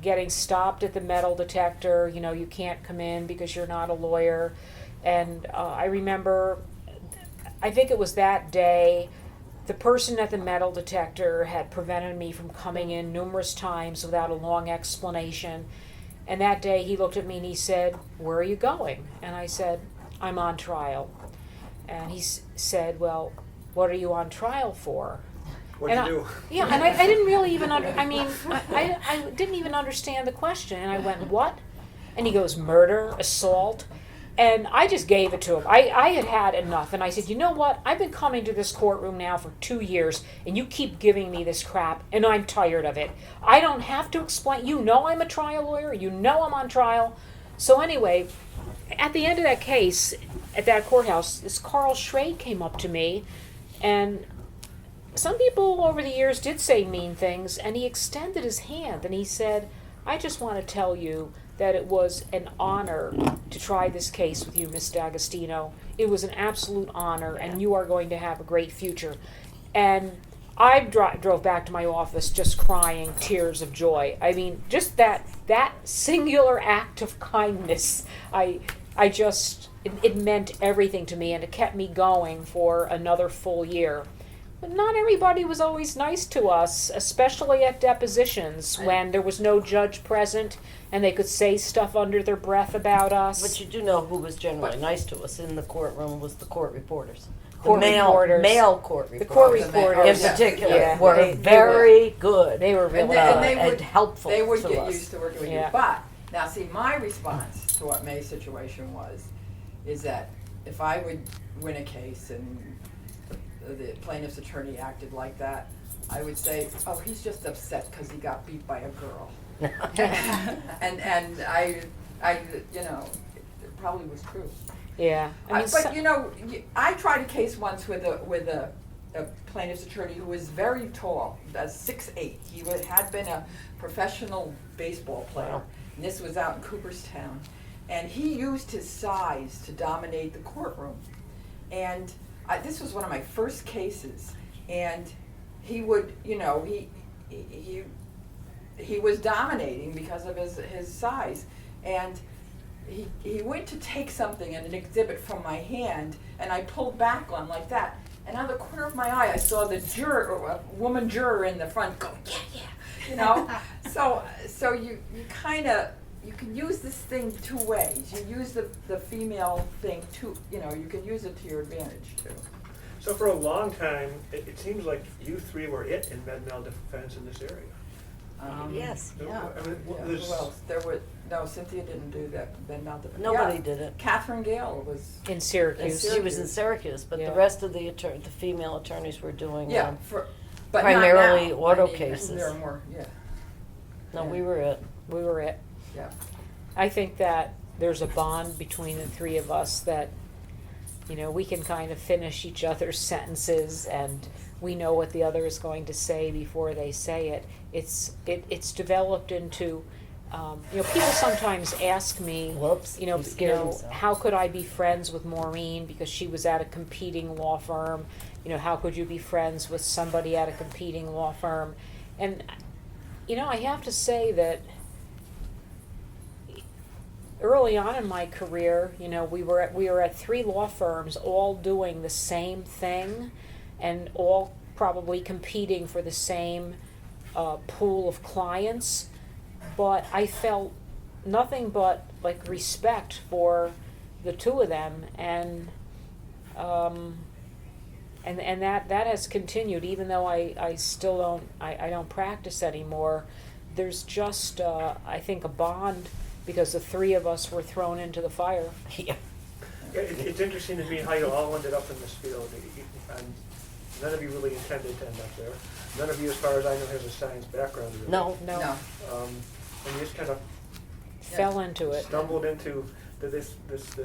getting stopped at the metal detector. You can't come in because you're not a lawyer. And I remember, I think it was that day, the person at the metal detector had prevented me from coming in numerous times without a long explanation. And that day he looked at me and he said, "Where are you going?" And I said, "I'm on trial." And he said, "Well, what are you on trial for?" What'd And you do? Yeah, and I didn't really even I didn't even understand the question. And I went, "What?" And he goes, "Murder, assault." And I just gave it to him. I had had enough. And I said, "You know what? I've been coming to this courtroom now for 2 years, and you keep giving me this crap, and I'm tired of it. I don't have to explain. You know I'm a trial lawyer. You know I'm on trial." So anyway, at the end of that case, at that courthouse, this Carl Schrade came up to me, and some people over the years did say mean things, and he extended his hand, and he said, "I just want to tell you that it was an honor to try this case with you, Miss D'Agostino. It was an absolute honor, and you are going to have a great future." And I drove back to my office just crying tears of joy. I mean, just that singular act of kindness, it meant everything to me, and it kept me going for another full year. But not everybody was always nice to us, especially at depositions when there was no judge present and they could say stuff under their breath about us. But you do know who was generally nice to us in the courtroom was the court reporters. Court reporters. Male court reporters. The court reporters, in particular, yeah, were very good. They were really and helpful They would to get us. used to working with Yeah. you. But now, see, my response to what May's situation is that if I would win a case and the plaintiff's attorney acted like that, I would say, "Oh, he's just upset because he got beat by a girl." and I, it probably was true. Yeah. I tried a case once with a plaintiff's attorney who was very tall, 6'8". He had been a professional baseball player, Wow. and this was out in Cooperstown. And he used his size to dominate the courtroom. And this was one of my first cases, and he would, he was dominating because of his size. And he went to take something in an exhibit from my hand, and I pulled back on like that. And out of the corner of my eye, I saw the juror, or a woman juror in the front go, "Yeah." So you kind of, you can use this thing two ways. You use the female thing you can use it to your advantage too. So for a long time, it seems like you three were it in med-mal defense in this area. Yes. Yeah. I mean, Who else? No, Cynthia didn't do that. Then not the Nobody did it. Catherine Gale was. In Syracuse. She was in Syracuse, but Yeah. the rest of the female attorneys were doing But primarily not now. auto I mean, cases. There are more. Yeah. No, we were it. We were it. Yeah. I think that there's a bond between the three of us that, we can kind of finish each other's sentences, and we know what the other is going to say before they say it. It's developed into, people sometimes ask me, Whoops, you scared yourself. how could I be friends with Maureen because she was at a competing law firm? How could you be friends with somebody at a competing law firm? And, I have to say that early on in my career, we were at 3 law firms, all doing the same thing, and all probably competing for the same pool of clients. But I felt nothing but respect for the two of them, and that has continued, even though I still don't practice anymore. There's just I think a bond, because the 3 of us were thrown into the fire. Yeah. It's interesting to me how you all ended up in this field. And none of you really intended to end up there. None of you, as far as I know, has a science background. Really. No. No. And you just kind of Fell into it. stumbled into this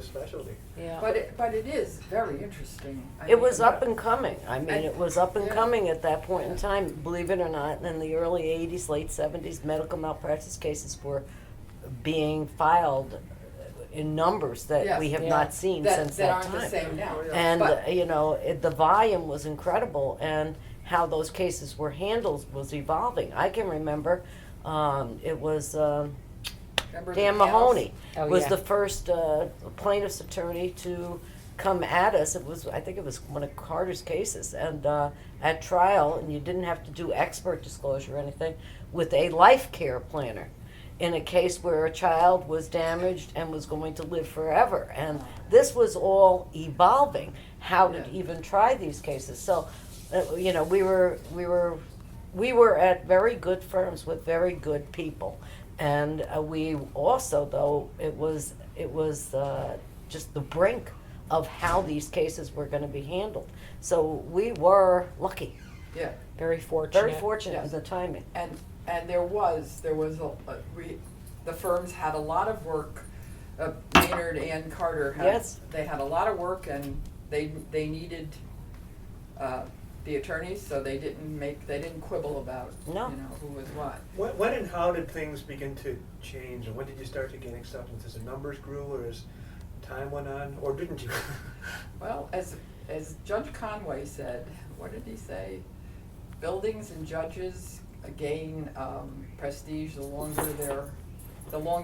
specialty. Yeah. But it is very interesting. I It mean, was up and coming. I mean, it was up and Yeah. coming at that point in time, believe it or not. In the early 80s, late 70s, medical malpractice cases were being filed in numbers that Yes. we have Yeah. not seen since that aren't time. the same now. Oh, yeah. And, But- the volume was incredible, and how those cases were handled was evolving. I can remember, it was, Remember Dan the panels? Mahoney Oh, was yeah. the first plaintiff's attorney to come at us. I think it was one of Carter's cases, and at trial, and you didn't have to do expert disclosure or anything, with a life care planner in a case where a child was damaged and was going to live forever. And this was all evolving, how to Yeah. even try these cases. So, we were at very good firms with very good people. And we also, though, it was just the brink of how these cases were going to be handled. So we were lucky, Yeah, Very fortunate. very fortunate Yes. in the timing. and there was the firms had a lot of work. Maynard and Carter had. Yes. They had a lot of work, and they needed the attorneys, so they didn't quibble about No. who was what. When and how did things begin to change, and when did you start to gain acceptance? As the numbers grew, or as time went on, or didn't you? Well, as Judge Conway said, what did he say? Buildings and judges gain prestige the longer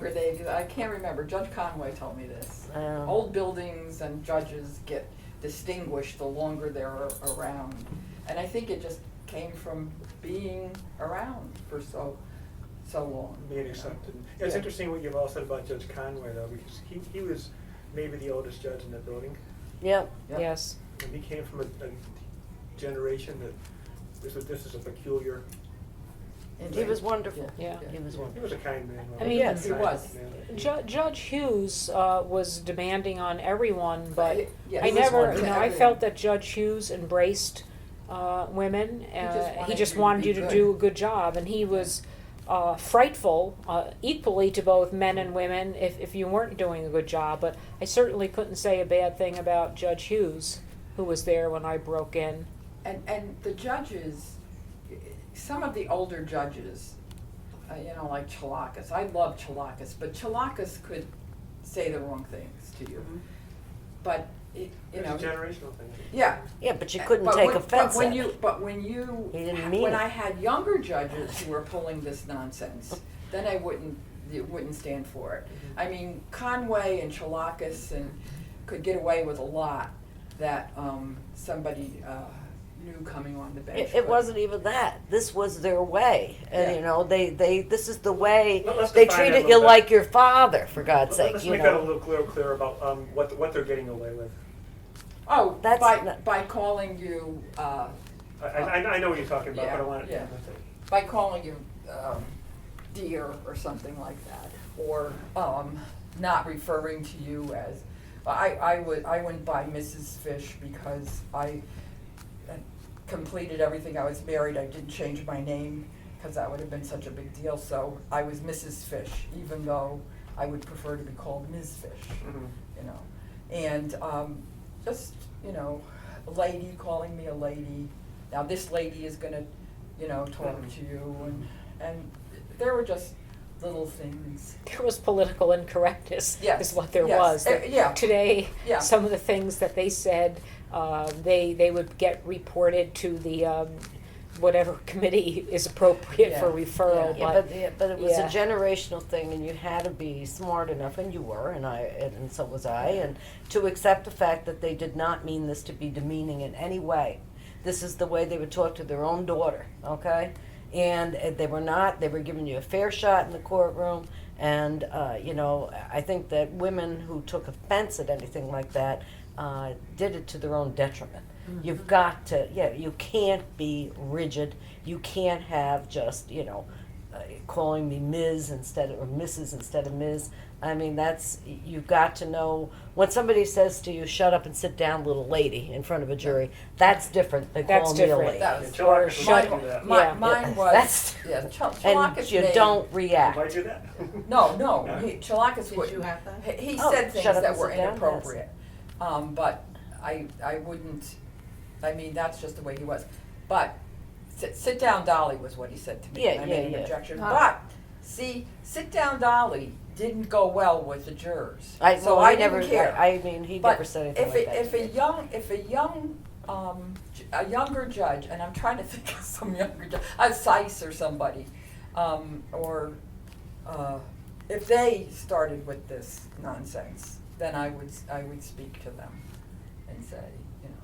they. I can't remember. Judge Conway told me this. Old buildings and judges get distinguished the longer they're around, and I think it just came from being around for so long. Being accepted. It's Yeah. interesting what you've all said about Judge Conway, though, because he was maybe the oldest judge in that building, Yep. Yep. Yes. and he came from a generation that this is a peculiar. He was wonderful. Yeah. He was He wonderful. was a kind man. I mean, Yes. He was. Judge Hughes was demanding on everyone, but Yes. I He was never, one to I everyone. felt that Judge Hughes embraced women. He just wanted you to do a good job, and he was frightful equally to both men and women if you weren't doing a good job. But I certainly couldn't say a bad thing about Judge Hughes, who was there when I broke in. And the judges, some of the older judges, like Chilakas. I love Chilakas, but Chilakas could say the wrong things to you. But It's a generational thing. yeah. Yeah, but you couldn't But take when- offense But at it. when you, He didn't mean when it. I had younger judges who were pulling this nonsense, then I wouldn't stand for it. I mean, Conway and Chilakas and could get away with a lot that somebody knew coming on the bench. It but- wasn't even that. This was their way. And, Yeah. this is the way Let's they define it a treated you little bit. like your father, for God's sake, Let's you make that a know. little clearer about what they're getting away with. Oh, That's by not- by calling you I know what you're talking about, but I Yeah, want to. yeah. by calling you dear or something like that, or not referring to you as. I went by Mrs. Fish because I completed everything. I was married. I didn't change my name because that would have been such a big deal. So I was Mrs. Fish, even though I would prefer to be called Ms. Fish. Mhm. And just a lady calling me a lady. Now this lady is gonna talk to you, and there were just little things. There was political incorrectness, Yes, is what there yes, was. yeah. Today, Yeah. some of the things that they said, they would get reported to the whatever committee is appropriate for Yeah, referral. Yeah, but it was yeah. a generational thing, and you had to be smart enough, and you were, and so was I, and to accept the fact that they did not mean this to be demeaning in any way. This is the way they would talk to their own daughter, okay? And they were giving you a fair shot in the courtroom, and, I think that women who took offense at anything like that did it to their own detriment. You've got to, you can't be rigid. You can't have just, calling me Ms. instead of, or Mrs. instead of Ms. I mean, that's, you've got to know, when somebody says to you, shut up and sit down, little lady, in front of a jury, that's different than That's calling me a different. lady. That was, Or Mine- shut- mine- Yeah. mine was, That's- yeah, And Chalakis you made. don't Did I react. do that? No, No. Chalakis Did would. you have that? He Oh, said things shut up that and were sit down, yes. inappropriate. But I wouldn't, I mean, that's just the way he was. But sit down Dolly was what he said to me. Yeah, and I made an yeah. objection. Ah. But, see, sit down Dolly didn't go well with the jurors. I, So well, I he never, didn't care. I mean, he But never said anything like that. if a younger judge, and I'm trying to think of some younger judge, a Seiss or somebody, or if they started with this nonsense, then I would speak to them and say, you know.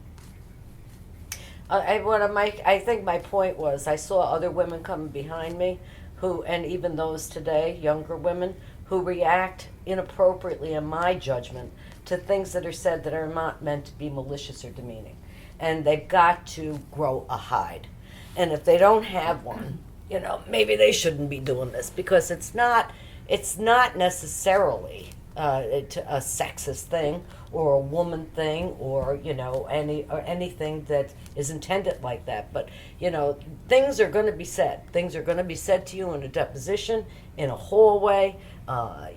I think my point was, I saw other women coming behind me who, and even those today, younger women, who react inappropriately, in my judgment, to things that are said that are not meant to be malicious or demeaning. And they've got to grow a hide. And if they don't have one, you know, maybe they shouldn't be doing this, because it's not necessarily a sexist thing or a woman thing, or, you know, anything that is intended like that. But, you know, things are going to be said. Things are going to be said to you in a deposition, in a hallway,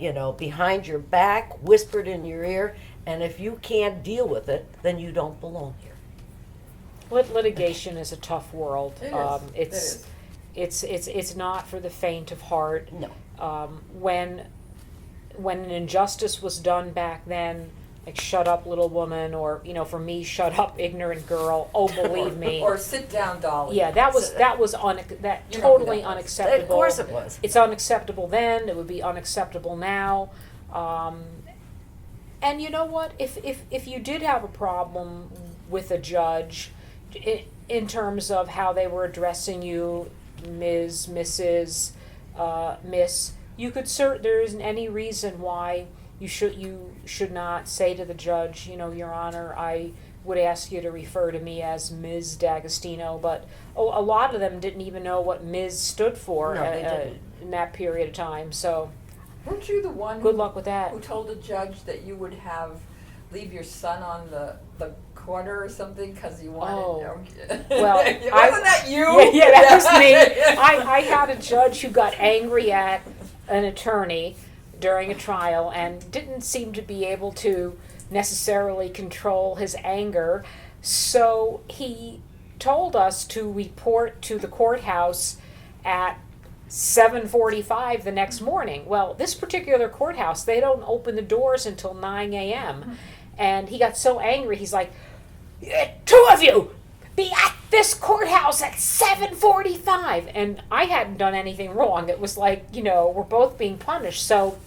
you know, behind your back, whispered in your ear. And if you can't deal with it, then you don't belong here. Litigation is a tough world. It is. It's not for the faint of heart. No. When an injustice was done back then, like shut up little woman, or, you know, for me, shut up ignorant girl, oh believe me. Or sit down Dolly. Yeah, that was You know who totally that was. unacceptable. Of course it was. It's unacceptable then, it would be unacceptable now. And you know what, if you did have a problem with a judge in terms of how they were addressing you, Ms., Mrs., Miss, you could there isn't any reason why you should not say to the judge, you know, Your Honor, I would ask you to refer to me as Ms. D'Agostino. But a lot of them didn't even know what Ms. stood for No, they didn't. in that period of time. So Weren't you the one good luck with that. who told the judge that you would leave your son on the corner or something because you wanted? Oh. Well, wasn't that you? Yeah, that was me. I had a judge who got angry at an attorney during a trial and didn't seem to be able to necessarily control his anger. So he told us to report to the courthouse at 7:45 the next morning. Well, this particular courthouse, they don't open the doors until 9 a.m. And he got so angry, he's like, two of you, be at this courthouse at 7:45. And I hadn't done anything wrong. It was like, you know, we're both being punished. So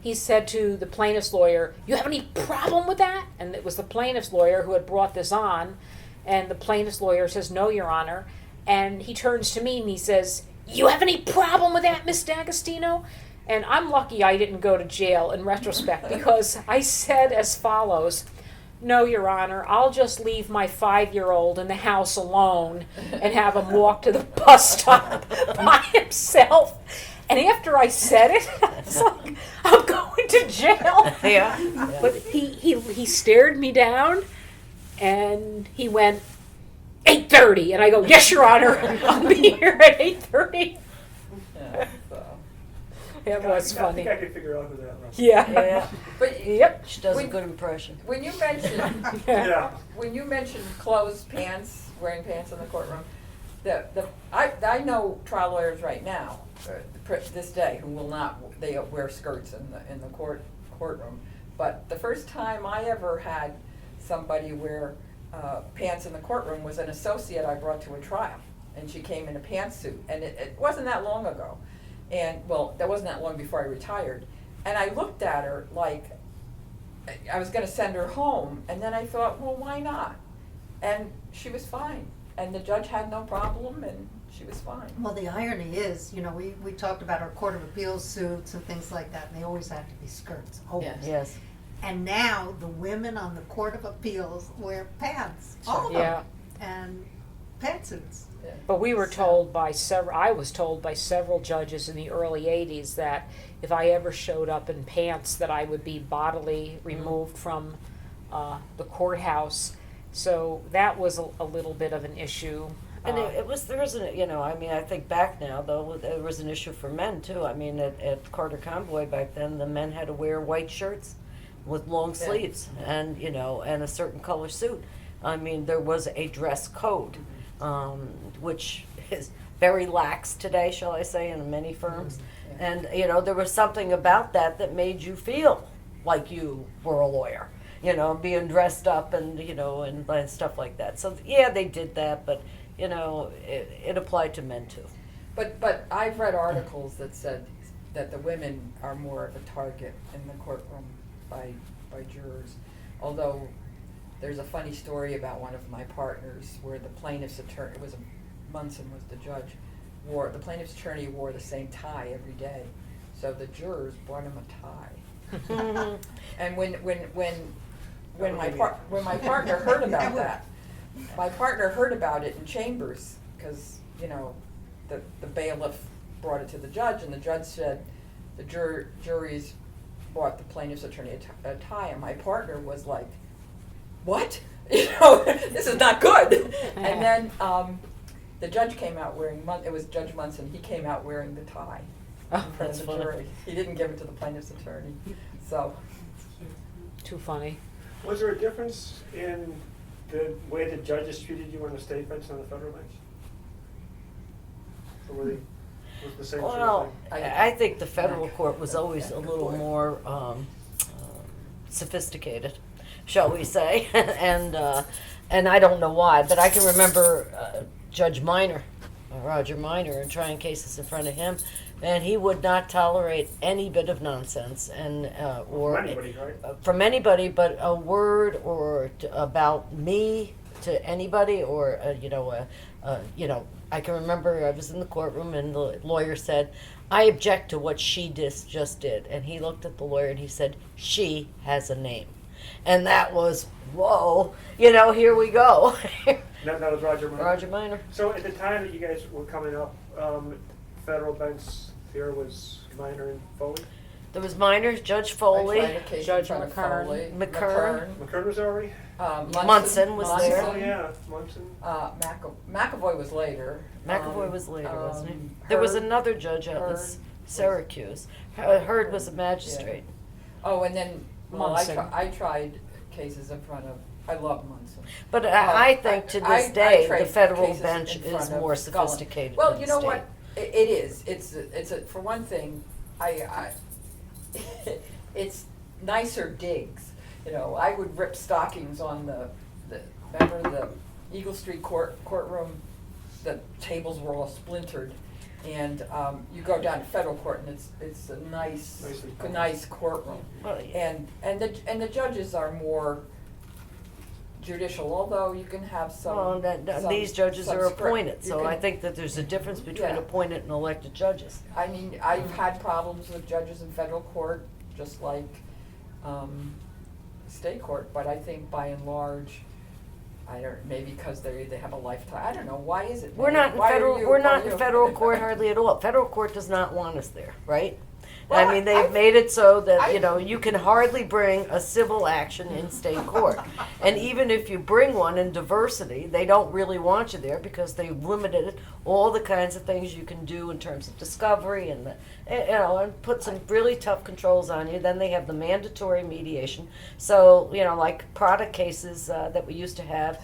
he said to the plaintiff's lawyer, you have any problem with that? And it was the plaintiff's lawyer who had brought this on. And the plaintiff's lawyer says, no, Your Honor. And he turns to me and he says, you have any problem with that, Miss D'Agostino? And I'm lucky I didn't go to jail in retrospect, because I said as follows, no, Your Honor, I'll just leave my 5-year-old in the house alone and have him walk to the bus stop by himself. And after I said it, I was like, I'm going to jail. Yeah. But he stared me down and he went, 8:30, and I go, yes, Your Honor, I'll be here at 8:30. Yeah, so. It was I funny. think I could figure out who that was. Yeah. Yeah. But Yep. She does a When- good impression. when you mentioned Yeah. when you mentioned closed pants, wearing pants in the courtroom, I know trial lawyers right now, this day, who will not, they wear skirts in the courtroom. But the first time I ever had somebody wear pants in the courtroom was an associate I brought to a trial, and she came in a pantsuit, and it wasn't that long ago, and well, that wasn't that long before I retired, and I looked at her like I was going to send her home, and then I thought, well, why not? And she was fine, and the judge had no problem, and she was fine. Well, the irony is, you know, we talked about our Court of Appeals suits and things like that, and they always had to be skirts, always. Yes. Yes. And now the women on the Court of Appeals wear pants, all of them. Yeah. And pantsuits. Yeah. But we were So- told by I was told by several judges in the early 80s that if I ever showed up in pants that I would be bodily removed from the courthouse. So that was a little bit of an issue. And it was, there was an, you know, I mean, I think back now, though, there was an issue for men, too. I mean, at Carter Convoy back then, the men had to wear white shirts with long Yeah. sleeves and, you know, and a certain color suit. I mean, there was a dress code, which is very lax today, shall I say, in many firms. Yeah. And, you know, there was something about that that made you feel like you were a lawyer, you know, being dressed up and, you know, and stuff like that. So, yeah, they did that, but, you know, it applied to men, too. But I've read articles that said that the women are more of a target in the courtroom by jurors. Although there's a funny story about one of my partners where the plaintiff's attorney, Munson was the judge, the plaintiff's attorney wore the same tie every day. So the jurors brought him a tie. And when my partner heard about that, my partner heard about it in chambers, because, you know, the bailiff brought it to the judge, and the judge said the juries brought the plaintiff's attorney a tie, and my partner was like, "What? You know, this is not good." And then the judge came out wearing, it was Judge Munson, he came out wearing the tie in front That's of the funny. jury. He didn't give it to the plaintiff's attorney, so. Too funny. Was there a difference in the way the judges treated you on the state bench and on the federal bench? Or were they, was it the same sort of Well, thing? I think the federal court was always a little more sophisticated, shall we say, and I don't know why, but I can remember Judge Minor, Roger Minor, and trying cases in front of him, and he would not tolerate any bit of nonsense, and or From anybody, right? from anybody, but a word or about me to anybody, or you know, I can remember I was in the courtroom and the lawyer said, "I object to what she just did," and he looked at the lawyer and he said, "She has a name," and that was whoa, you know, here we go. That was Roger Minor. Roger Minor. So at the time that you guys were coming up, federal bench here was Minor and Foley? There was Minor, Judge I Foley, tried a case in Judge front of McKern. Foley, McKern. McKern was already? Munson was there. Oh, yeah, Munson. McAvoy was later. McAvoy was later, wasn't he? There was Hurd- another judge out in Hurd Syracuse. Hurd was a magistrate. Oh, and then, well, Munson. I tried cases in front of, I love Munson. But I think to this day, tried the federal cases bench in is front of more Scullin. sophisticated Well, than you the know state. what, it is, it's for one thing, it's nicer digs. You know, I would rip stockings on remember the Eagle Street courtroom, the tables were all splintered. And you go down to federal court and it's a nice courtroom. Well, yeah. And the judges are more judicial, although you can have some. Well, these judges some are script. appointed, You so can- I think that there's a difference between Yeah. appointed and elected judges. I mean, I've had problems with judges in federal court, just like state court, but I think by and large, I don't, maybe because they have a lifetime, I don't know, why is it? We're not in Why are federal. you- We're why not are in you- federal court hardly at all. Federal court does not want us there, right? Well, I mean, they've made it so that I- you can hardly bring a civil action in state court, and even if you bring one in diversity, they don't really want you there because they've limited all the kinds of things you can do in terms of discovery and and put some really tough controls on you. Then they have the mandatory mediation. So like product cases that we used to have.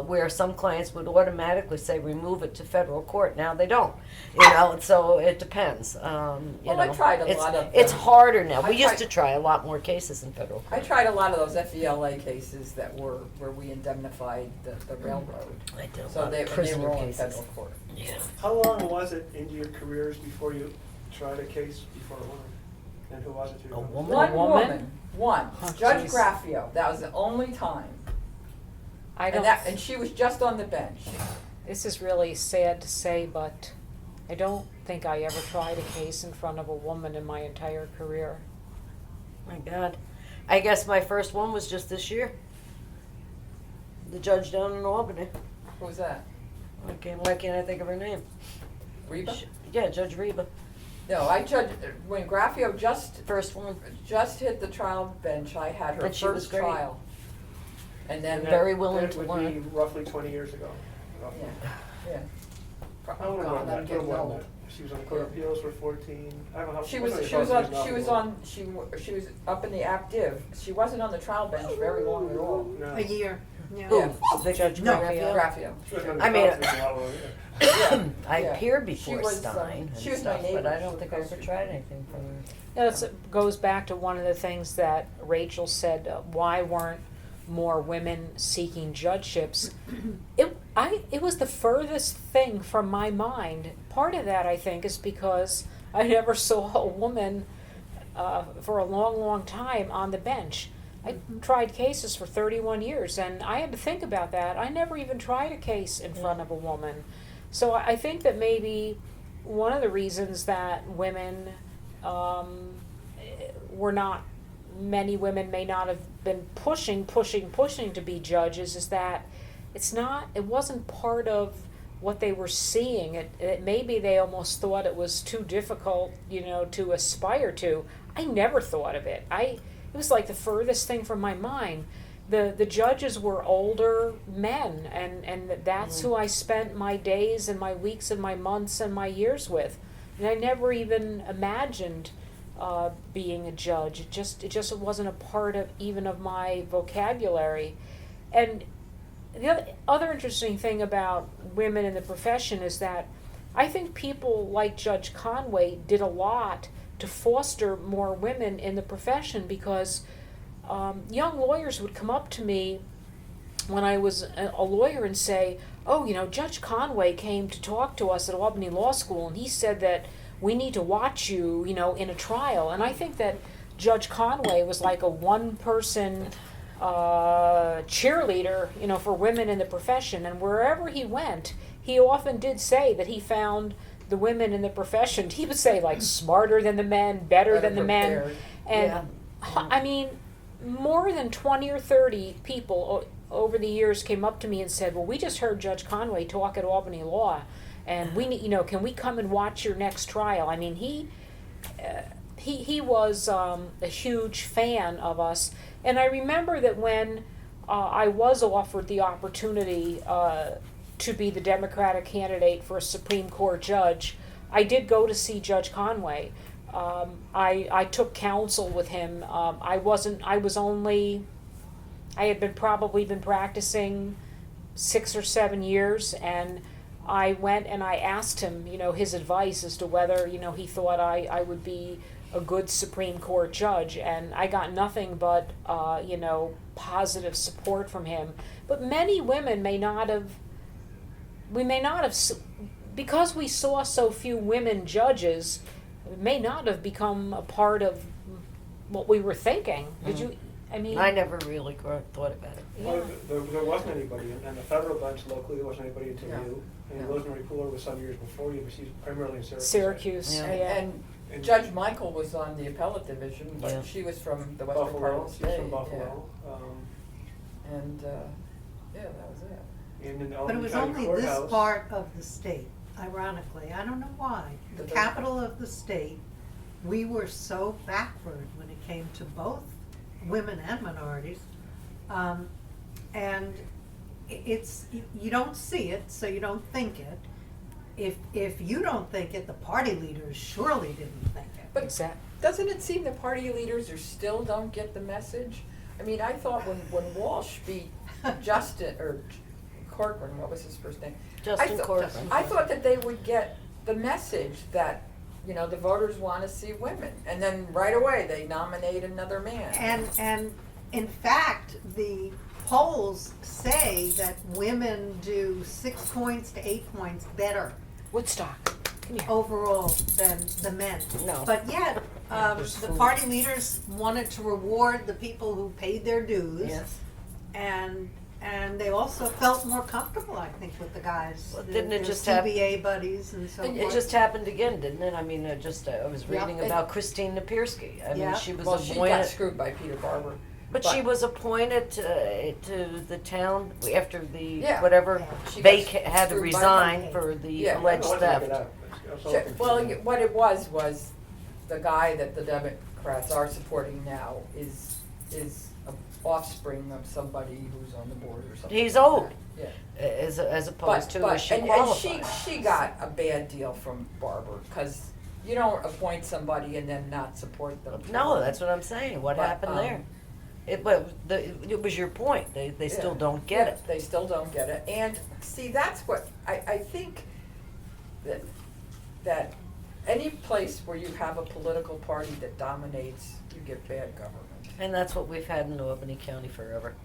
Where some clients would automatically say remove it to federal court. Now they don't, and so it depends. Well, I tried a lot of It's them. harder now. I We used tried- to try a lot more cases in federal I court. tried a lot of those FELA cases that were where we indemnified the railroad. I did a So lot they of were prisoner all in cases. federal court. Yeah. How long was it into your careers before you tried a case before a woman? And who was it? A woman? One woman? one. Oh, Judge jeez. Graffio. That was the only time. I don't. And she was just on the bench. This is really sad to say, but I don't think I ever tried a case in front of a woman in my entire career. My God. I guess my first one was just this year. The judge down in Albany. Who was that? Why can't I think of her name? Reba? Yeah, Judge Reba, No, I judged, when Graffio first one. just hit the trial bench, I had her And she was first great. trial. And then, And Very willing that to would learn. be roughly 20 years ago. roughly. yeah. I don't know God, about that. I'm getting more than old. that. She was on the Court of Appeals for 14. I don't know how She wasn't was, it she was about on, three she was novels? on, she was up in the app div. She wasn't on the trial bench very long at all. No. A year, yeah. Yeah. The Judge No. Graffio. Graffio. She wasn't on I the mean, trial for a while, Yeah. I Yeah. appeared She before was, Stein and she was my stuff, neighbor. but I don't think I ever tried anything from her. It goes back to one of the things that Rachel said, why weren't more women seeking judgeships? It was the furthest thing from my mind. Part of that, I think, is because I never saw a woman for a long, long time on the bench. I tried cases for 31 years, and I had to think about that. I never even tried a case in front of a woman. So I think that maybe one of the reasons that women were not, many women may not have been pushing to be judges is that it wasn't part of what they were seeing. It maybe they almost thought it was too difficult, to aspire to. I never thought of it. It was like the furthest thing from my mind. The judges were older men, and that's who I spent my days and my weeks and my months and my years with. And I never even imagined being a judge. It just wasn't a part of even of my vocabulary. And the other interesting thing about women in the profession is that I think people like Judge Conway did a lot to foster more women in the profession, because young lawyers would come up to me when I was a lawyer and say, oh, Judge Conway came to talk to us at Albany Law School, and he said that we need to watch you, in a trial. And I think that Judge Conway was like a one-person cheerleader, for women in the profession. And wherever he went, he often did say that he found the women in the profession, he would say, like, smarter than the men, better than the men. prepared. And Yeah. I mean, more than 20 or 30 people over the years came up to me and said, well, we just heard Judge Conway talk at Albany Law, and we need, can we come and watch your next trial? I mean, he was a huge fan of us. And I remember that when I was offered the opportunity to be the Democratic candidate for a Supreme Court judge, I did go to see Judge Conway. I took counsel with him. I had probably been practicing 6 or 7 years, and I went and I asked him, his advice as to whether, he thought I would be a good Supreme Court judge, and I got nothing but, positive support from him. But many women may not have, because we saw so few women judges, may not have become a part of what we were thinking. Did you? I mean, I never really thought about it. Well, there wasn't anybody, and the federal bench locally, there wasn't anybody until Yeah. you. And Yeah. Rosemary Pooler was some years before you, but she's primarily in Syracuse. Syracuse. Yeah. And Judge Michael was on the appellate division, but Yeah. she was from the western part Buffalo, of the she's state. from Buffalo. Yeah. And, yeah, that was it. And in the But it Albany was County only Courthouse. this part of the state, ironically. I don't know why. The The- capital of the state, we were so backward when it came to both women and minorities. And it's, you don't see it, so you don't think it. If you don't think it, the party leaders surely didn't think it. But Exact- doesn't it seem the party leaders still don't get the message? I mean, I thought when Walsh beat Justin, or Corcoran, what was his first name? Justin Corcoran. I thought that they would get the message that, the voters want to see women. And then right away, they nominate another man. And in fact, the polls say that women do 6 points to 8 points better Woodstock. Come here. overall than the men. No. But yet, There's the food. party leaders wanted to reward the people who paid their dues. Yes. And they also felt more comfortable, I think, with the guys. Well, their- didn't it their just happen- CBA buddies and so And forth. It just happened again, didn't it? I mean, I was Yeah. reading about Christine Napirsky. I Yeah. mean, she was Well, a she boy. got screwed by Peter Barber. But she was appointed to the town after the, Yeah. whatever, She they got had to screwed by resign the- for the Yeah. alleged I wanted to look it theft. up. It's so Sure. Well, confusing. what it was the guy that the Democrats are supporting now is a offspring of somebody who's on the board or something. He's like old. that. Yeah. As opposed to, is she and qualified? she got a bad deal from Barber, because you don't appoint somebody and then not support them. No, that's what I'm saying, what But, happened there? It was your point, they still Yeah. don't get Yeah, it. They still don't get it. And see, that's what, I think that any place where you have a political party that dominates, you get bad government. And that's what we've had in Albany County forever.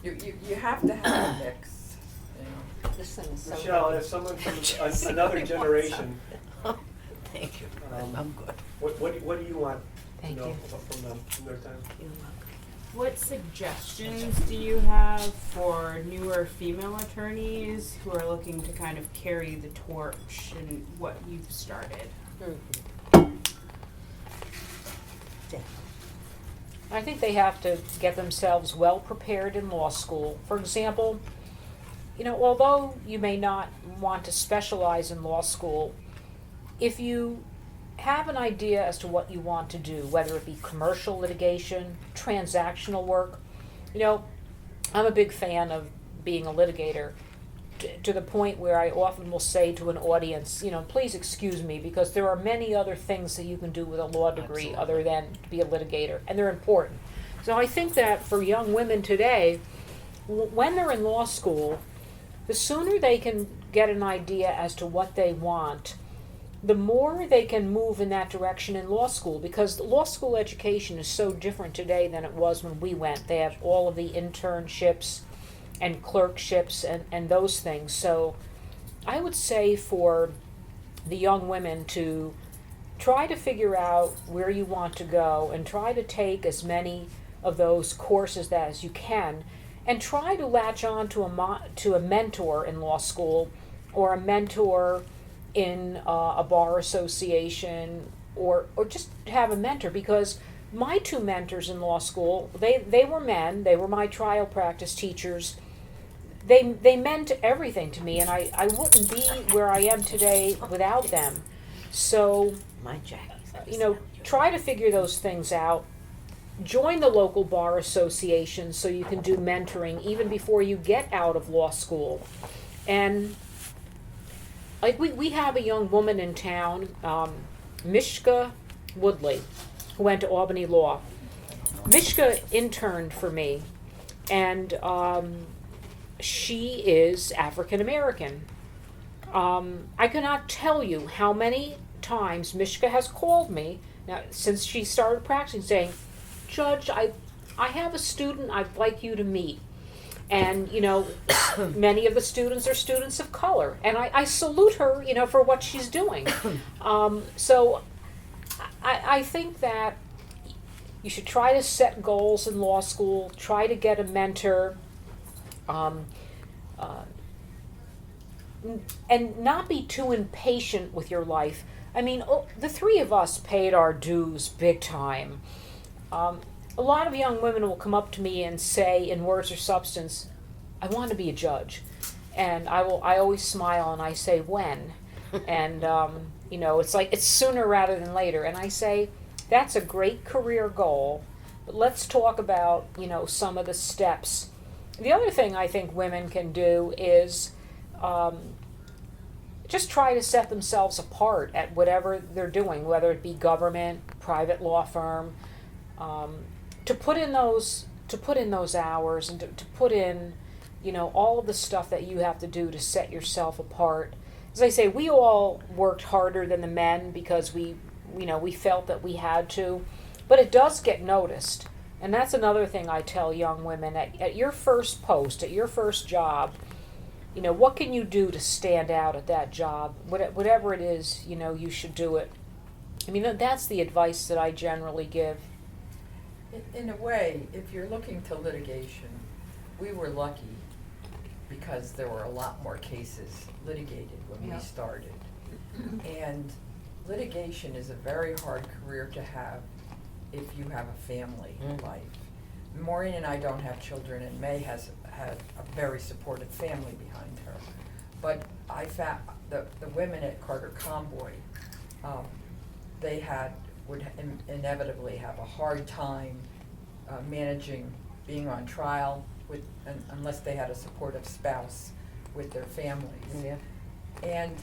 You have to have a mix, you know. This thing is so. Michelle, as someone from another generation, Thank you, Um, I'm good. what do you want to Thank know you. from them, from their time? What suggestions do you have for newer female attorneys who are looking to kind of carry the torch and what you've started? I think they have to get themselves well prepared in law school. For example, although you may not want to specialize in law school, if you have an idea as to what you want to do, whether it be commercial litigation, transactional work, I'm a big fan of being a litigator to the point where I often will say to an audience, please excuse me, because there are many other things that you can do with a law degree Absolutely. other than to be a litigator, and they're important. So I think that for young women today, when they're in law school, the sooner they can get an idea as to what they want, the more they can move in that direction in law school, because law school education is so different today than it was when we went. They have all of the internships and clerkships and those things. So I would say for the young women to try to figure out where you want to go and try to take as many of those courses as you can, and try to latch on to a mentor in law school, or a mentor in a bar association, or just have a mentor. Because my two mentors in law school, they were men, they were my trial practice teachers. They meant everything to me, and I wouldn't be where I am today without them. So, My Jackie's. try to figure those things out. Join the local bar association so you can do mentoring even before you get out of law school. And like we have a young woman in town, Mishka Woodley, who went to Albany Law. Mishka interned for me, and she is African American. I cannot tell you how many times Mishka has called me now since she started practicing, saying, "Judge, I have a student I'd like you to meet." And, many of the students are students of color. And I salute her, for what she's doing. So I think that you should try to set goals in law school, try to get a mentor, and not be too impatient with your life. I mean, the three of us paid our dues big time. A lot of young women will come up to me and say, in words or substance, "I want to be a judge." And I always smile and I say, "When?" And, it's like, it's sooner rather than later. And I say, that's a great career goal, but let's talk about, some of the steps. The other thing I think women can do is just try to set themselves apart at whatever they're doing, whether it be government, private law firm, to put in those hours, and to put in all of the stuff that you have to do to set yourself apart. As I say, we all worked harder than the men because we felt that we had to, but it does get noticed. And that's another thing I tell young women: at your first post, at your first job, what can you do to stand out at that job? Whatever it is, you should do it. I mean, that's the advice that I generally give. In a way, if you're looking to litigation, we were lucky because there were a lot more cases litigated when Yeah. we started. And litigation is a very hard career to have if you have a family Mm. life. Maureen and I don't have children, and May has had a very supportive family behind her. But I found the women at Carter Convoy, they would inevitably have a hard time managing being on trial with, unless they had a supportive spouse with their families. Yeah. And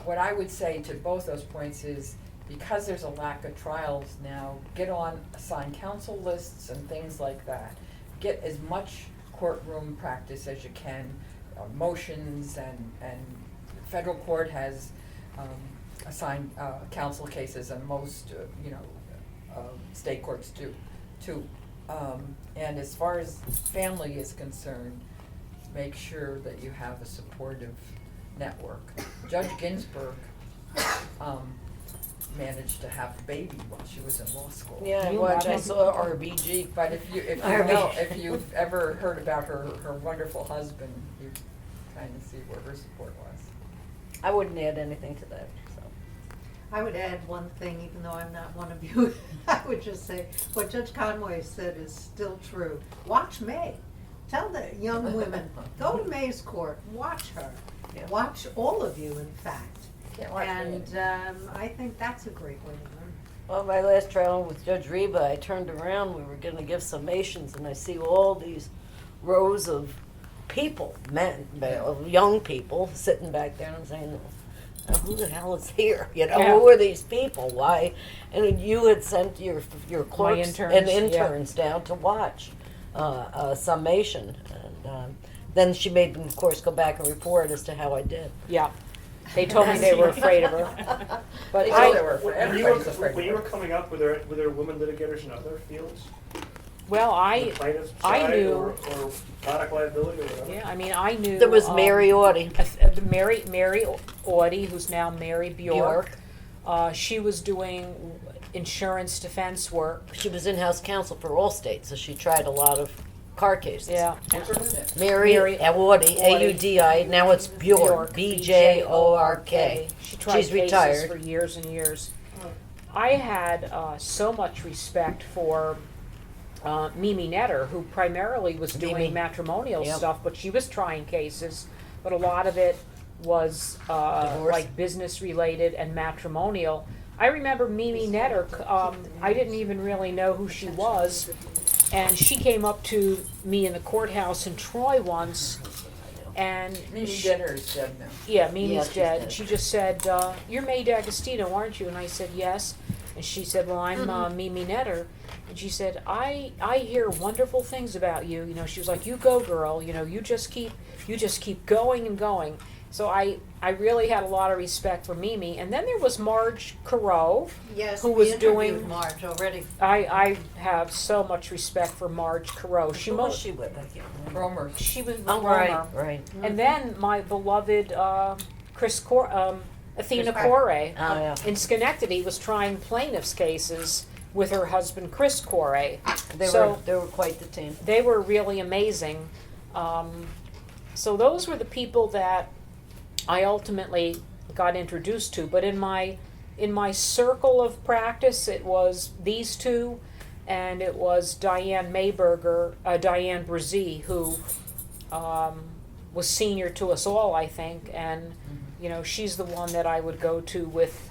what I would say to both those points is, because there's a lack of trials now, get on assigned counsel lists and things like that. Get as much courtroom practice as you can, motions, and federal court has assigned counsel cases, and most, state courts do too. And as far as family is concerned, make sure that you have a supportive network. Judge Ginsburg managed to have a baby while she was in law school. Yeah, Can you I imagine? saw RBG. But if you've ever heard about her wonderful husband, you kind of see where her support was. I wouldn't add anything to that, so. I would add one thing, even though I'm not one of you. I would just say, what Judge Conway said is still true. Watch May. Tell the young women, go to May's court, watch her. Yeah. Watch all of you, in fact. Can't watch And me. I think that's a great way to learn. Well, my last trial with Judge Reba, I turned around, we were gonna give summations, and I see all these rows of people, men, young people, sitting back there, and I'm saying, now, who the hell is here? You know, Yeah. who are these people? Why? And you had sent your clerks interns, and yeah. interns down to watch a summation, and then she made them, of course, go back and report as to how I did. Yeah. They told me they were afraid of her. But They I, told they were afraid. When Everybody's afraid when of you were her. coming up, were there women litigators in other fields? well, The plaintiff's I side knew- or product liability or whatever? yeah, I mean, I knew. There was Mary Audie. Mary Audie, who's now Mary Bjork. She was doing insurance defense work. She was in-house counsel for Allstate, so she tried a lot of car cases. Yeah. What's her name? Mary Audi, A-U-D-I, now it's Bjork, B-J-O-R-K. She tried She's cases retired. for years and years. I had so much respect for Mimi Netter, who primarily was doing Mimi. matrimonial Yep. stuff, but she was trying cases, but a lot of it was Divorce. like business related and matrimonial. I remember Mimi Netter, I didn't even really know who she was, and she came up to me in the courthouse in Troy once, and Mimi she- Jenner is dead now. yeah, Mimi's Yeah, she's dead. dead. She just said, "You're May D'Agostino, aren't you?" And I said, "Yes." And she said, "Well, I'm Mimi Netter." And she said, I hear wonderful things about you. You know, she was like, "You go, girl. You know, you just keep going and going." So I really had a lot of respect for Mimi. And then there was Marge Carreau. Yes, Who we was interviewed doing- Marge already. I have so much respect for Marge Carreau. Who was she with? I can't remember. Romer. She was with Oh, Romer. right. And then my beloved Athena Chris Corey Oh, yeah. in Schenectady was trying plaintiff's cases with her husband Chris Corey. They So were quite the team. they were really amazing. So those were the people that I ultimately got introduced to. But in my circle of practice, it was these two, and it was Diane Brzee, who was senior to us all, I think, and you know, she's the one that I would go to with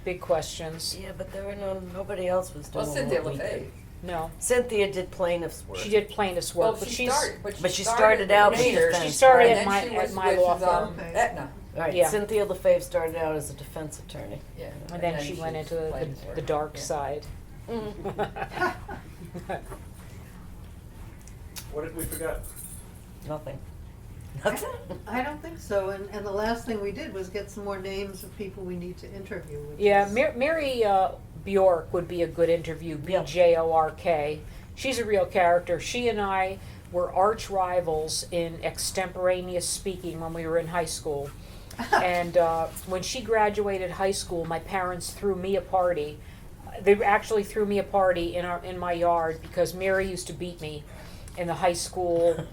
big questions. Yeah, but there were nobody else was doing Well, Cynthia what we LaFave. did. No, Cynthia did plaintiff's work. she did plaintiff's work, but she's But she started out later. with defense, she started right. at my And then she was my with, law firm, Aetna. Right, Yeah. Cynthia LaFave started out as a defense attorney. Yeah. and then she went into the dark side. What did we forget? Nothing. I don't think so, and the last thing we did was get some more names of people we need to interview. Which Yeah, is- Mary Bjork would be a good interview. Yeah. Bjork. She's a real character. She and I were arch rivals in extemporaneous speaking when we were in high school. And when she graduated high school, my parents threw me a party. They actually threw me a party in my yard because Mary used to beat me in the high school,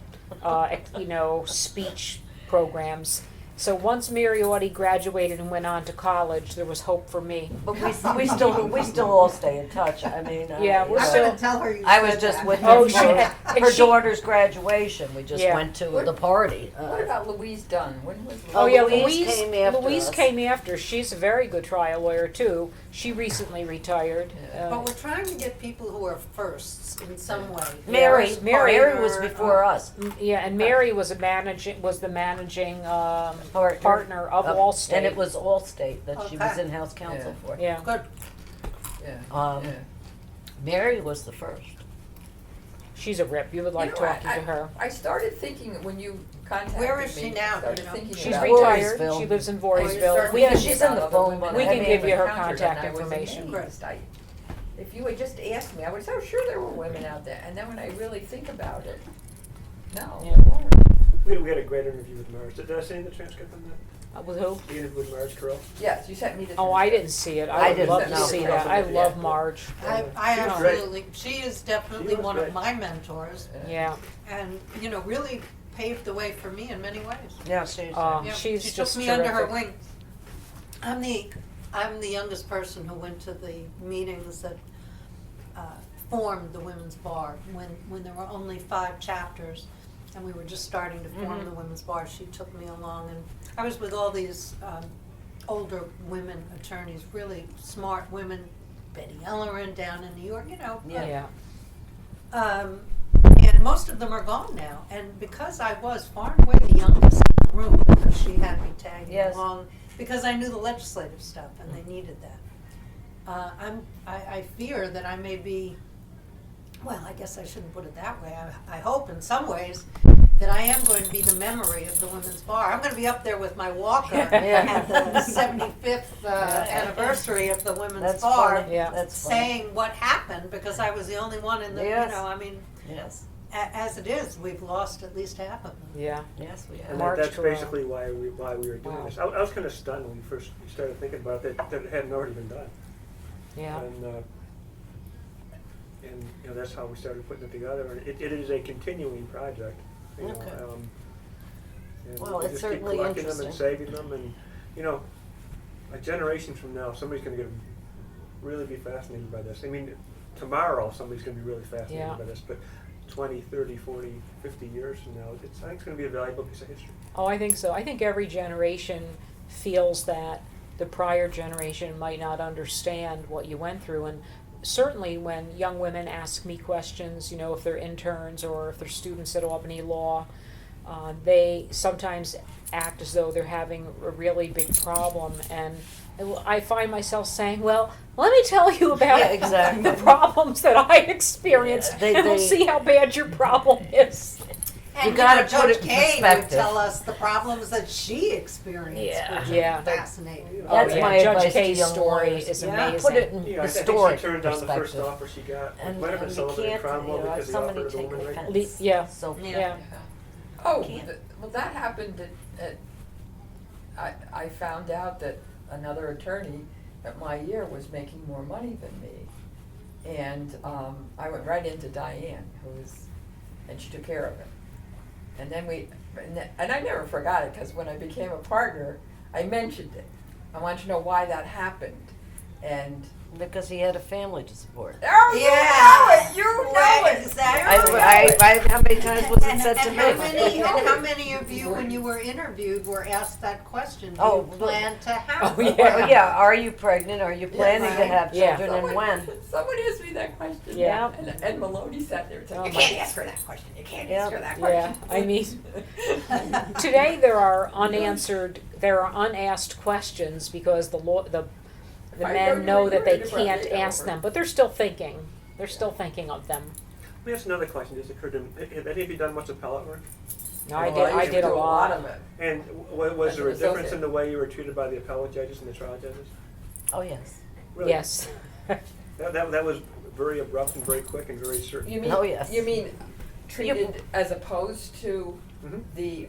speech programs. So once Mary Audie graduated and went on to college, there was hope for me. But we still all stay in touch. I mean, Yeah, we're I'm still- gonna tell her you I was said just that. with Oh, her, she- and her she- daughter's graduation. We just Yeah. went to the party. What about Louise Dunn? When was Oh Louise? yeah, Louise came after Louise us. came after. She's a very good trial lawyer too. She recently retired. But we're trying to get people who are firsts in some way. Mary, Mary- Mary was before us. Yeah, and Mary was the managing partner of Allstate. And it was Allstate that she was Okay. in-house counsel for. Yeah. Good. Yeah. Um, yeah. Mary was the first. She's a rip. You would like You know, talking to her. I started thinking when you contacted me. Where is she now? I started You know? thinking She's about retired. Voorheesville. She lives in Oh, you Voorheesville. started We Yeah, can, thinking she's in about the other phone women book. that We I can may give have you her encountered, contact and I was information. amazed. If you had just asked me, I would say, oh, sure, there were women out there. And then when I really think about it, no, Yeah. there weren't. We had a great interview with Marge. Did I send the transcript on that? with who? The interview with Marge Carell? Yes, you sent me the. Oh, I didn't see it. I I would didn't love to know. see that. I love Marge. I She was great. absolutely, she is definitely She was one great. of my mentors Yeah. and, you know, really paved the way for me in many ways. Yeah, she's. Yeah, She's she just took me under her terrific. wing. I'm the youngest person who went to the meetings that formed the women's bar when there were only 5 chapters and we were just starting to form the women's bar. She took me along and I was with all these older women attorneys, really smart women, Betty Ellerin down in New York, you know. Yeah. And most of them are gone now. And because I was far and away the youngest in the room, because she had me tagging Yes. along, because I knew the legislative stuff and they needed that. I fear that I may be, well, I guess I shouldn't put it that way. I hope in some ways that I am going to be the memory of the women's bar. I'm going to be up there with my walker at the 75th anniversary of the women's That's bar, funny. Yeah. That's funny. saying what happened because I was the only one in the, Yes. you know, I mean, Yes. as it is, we've lost at least half of them. Yeah. Yes, we have. And Marge that's Carell. basically why we were doing Wow. this. I was kind of stunned when we first started thinking about it, that it hadn't already been done. Yeah. And you know, that's how we started putting it together. And it is a continuing project. You know, Okay. and Well, we it's just certainly keep collecting them and interesting. saving them, and you know, a generation from now, somebody's going to really be fascinated by this. I mean, tomorrow somebody's going to be really fascinated Yeah. by this, but 20, 30, 40, 50 years from now, I think it's going to be a valuable piece of history. Oh, I think so. I think every generation feels that the prior generation might not understand what you went through. And certainly when young women ask me questions, you know, if they're interns or if they're students at Albany Law, they sometimes act as though they're having a really big problem. And I find myself saying, well, let me tell you about Yeah, exactly. the problems that I experienced, Yeah, and we'll see how bad your problem is. And gotta Judge put it in Kay would perspective. tell us the problems that she experienced, Yeah. which Yeah. is fascinating. Oh, That's yeah, my Judge advice to Kay's young story lawyers. is Yeah, amazing. put it in Yeah, I think historic she turned down the first perspective. offer she got. And, Might have been and you Sullivan and can't, you Cromwell know, because he somebody offered a take woman right. offense. Yeah. So, Yeah. Oh, Can't. well, that happened I found out that another attorney at my year was making more money than me. And I went right into Diane, and she took care of it. And then and I never forgot it, because when I became a partner, I mentioned it. I wanted to know why that happened. And, because he had a family to support. oh, you know it! Exactly. How many times was it said to and me? how many of you, when you were interviewed, were asked that question? Do Oh, you plan to have? Oh, them? yeah. Oh, yeah, are you pregnant? Are you planning to Right. have Yeah. children and when? Someone asked me that question. Yeah. And Maloney sat there and said, Oh, you my- can't ask her that question, you can't Yeah. ask her that Yeah, question. I mean, today there are unasked questions because the I men know know you that they were can't right ask over. them, but they're still thinking. They're still thinking of them. Let me ask another question just occurred to me. Have any of you done much appellate work? No, I Well, did. I used to did a do lot. of it. And was As there an a difference associate. in the way you were treated by the appellate judges and the trial judges? Oh, yes. Really? Yes. That was very abrupt and very quick and very certain. You mean, Oh, yes. you mean treated as opposed to Mhm. the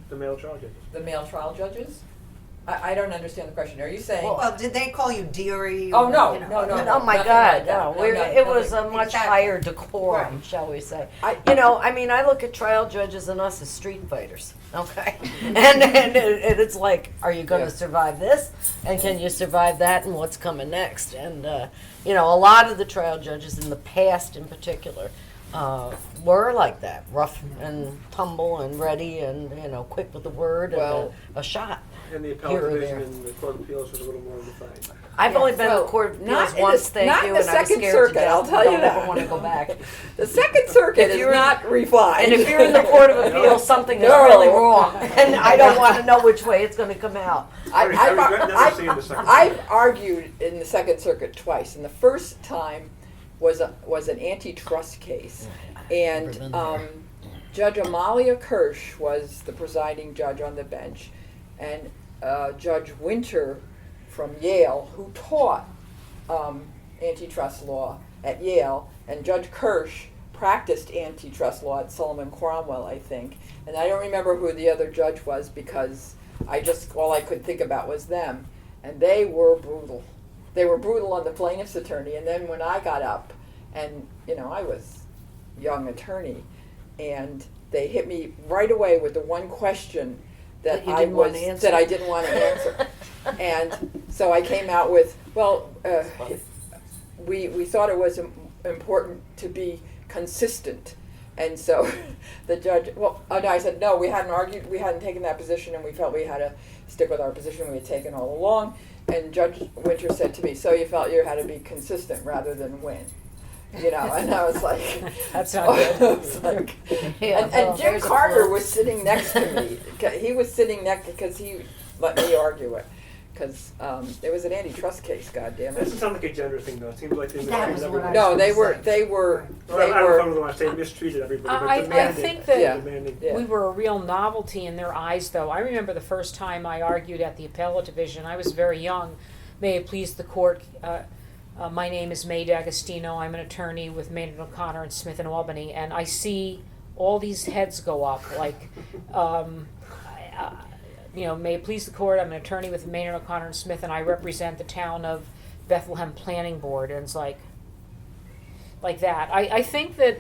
The male trial judges. male trial judges? I don't understand the question. Are you saying? Well, did they call you dearie? Oh, or, no, you know, no, no. Oh my nothing God, like that. no. No, It was a nothing. much Exactly. higher decorum, Right. shall we say. I I look at trial judges and us as street fighters, okay? and it's like, are you going to Yeah. survive this? And can you survive that? And what's coming next? And, a lot of the trial judges in the past in particular were like that, rough and tumble and ready and, quick with the word and Well- a shot. And the Here appellate or division there. and the court of appeals was a little more refined. I've only been to Well, the Court of not Appeals in once, the- thank not you, in the and I was Second scared Circuit, to death. I'll tell Don't you ever that. want to go back. The Second Circuit If is you're in- not refined. And if you're in the Court of Appeals, something is No. really wrong, and I don't want to know which way it's going to come out. I regret never seeing the Second I've Circuit. argued in the Second Circuit twice, and the first time was an antitrust case, Never been and there. Judge Amalia Kirsch was the presiding judge on the bench, and Judge Winter from Yale, who taught antitrust law at Yale, and Judge Kirsch practiced antitrust law at Sullivan Cromwell, I think. And I don't remember who the other judge was because all I could think about was them. And they were brutal. They were brutal on the plaintiff's attorney. And then when I got up, and I was a young attorney, and they hit me right away with the one question That you didn't want to answer. that I didn't want to answer. And so I came out with, well, we thought it was important to be consistent. And so the judge, I said, no, we hadn't argued, we hadn't taken that position, and we felt we had to stick with our position we had taken all along. And Judge Winter said to me, so you felt you had to be consistent rather than win. And I was like, That's not good. I was like, Yeah, and well, Jim there's a Carter clue. was sitting next to me. He was sitting next because he let me argue it. Because it was an antitrust case, This goddammit. doesn't sound like a gender thing, though. It seems like they That mistreated was what everybody. I No, was they gonna were, say. they were, Or they I don't know were, want to say mistreated everybody, but I demanded. think that- Yeah. Demanding. Yeah. We were a real novelty in their eyes, though. I remember the first time I argued at the appellate division. I was very young. May it please the court, my name is May D'Agostino. I'm an attorney with Maynard O'Connor and Smith in Albany, and I see all these heads go up, like, may it please the court, I'm an attorney with Maynard O'Connor and Smith, and I represent the town of Bethlehem Planning Board, and it's like that. I think that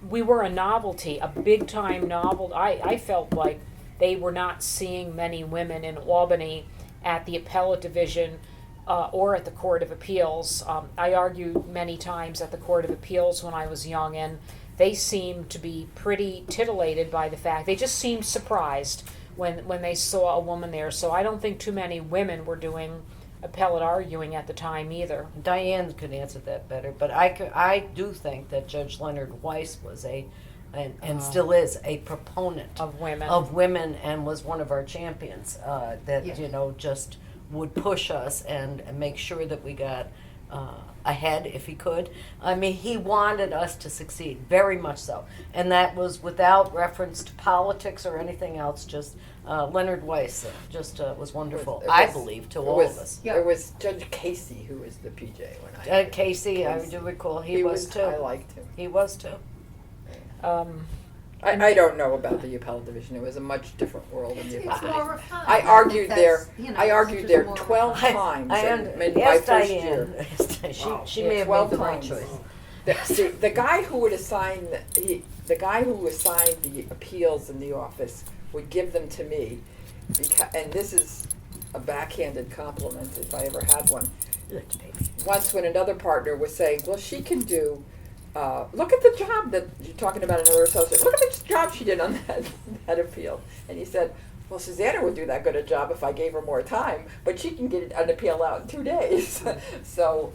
we were a novelty, a big time novelty. I felt like they were not seeing many women in Albany at the appellate division or at the Court of Appeals. I argued many times at the Court of Appeals when I was young, and they seemed to be pretty titillated by the fact. They just seemed surprised when they saw a woman there. So I don't think too many women were doing appellate arguing at the time either. Diane could answer that better, but I do think that Judge Leonard Weiss was and still is a proponent Of women. and was one of our champions that Yeah. just would push us and make sure that we got ahead if he could. I mean, he wanted us to succeed, very much so, and that was without reference to politics or anything else. Just Leonard Weiss just was wonderful, It I was- believe, to it all was- of us. Yeah. It was Judge Casey who was the PJ when I. Casey, I Casey. do recall he was too. I liked him. He was too. I don't know about the appellate division. It was a much different world than the It's appellate more division. refined. I argued because, there. it's I argued just there more 12 refined. times And in my yes, first Diane. year. She Yeah, may have 12 made the right times. choice. The guy who would assign the guy who assigned the appeals in the office would give them to me, and this is a backhanded compliment if I ever had one. Let's baby. Once when another partner was saying, well, she can do, look at the job that you're talking about, another associate, look at the job she did on that appeal. And he said, well, Susanna would do that good a job if I gave her more time, but she can get an appeal out in 2 days. So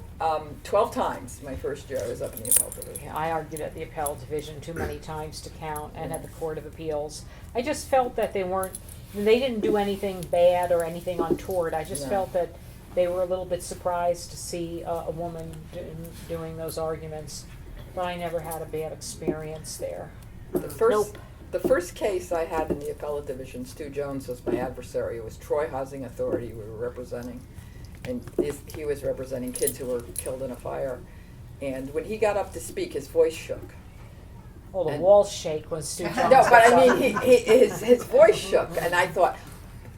12 times my first year I was up in the appellate division. I argued at the appellate division too many times to count, and at the Court of Appeals. I just felt that they didn't do anything bad or anything untoward. I just No. felt that they were a little bit surprised to see a woman doing those arguments, but I never had a bad experience there. The first case I had in the appellate division, Stu Jones was my adversary. It was Troy Housing Authority we were representing. And he was representing kids who were killed in a fire. And when he got up to speak, his voice shook. Well, the And- walls shake when Stu Jones No, but I gets up. mean, his voice shook. And I thought,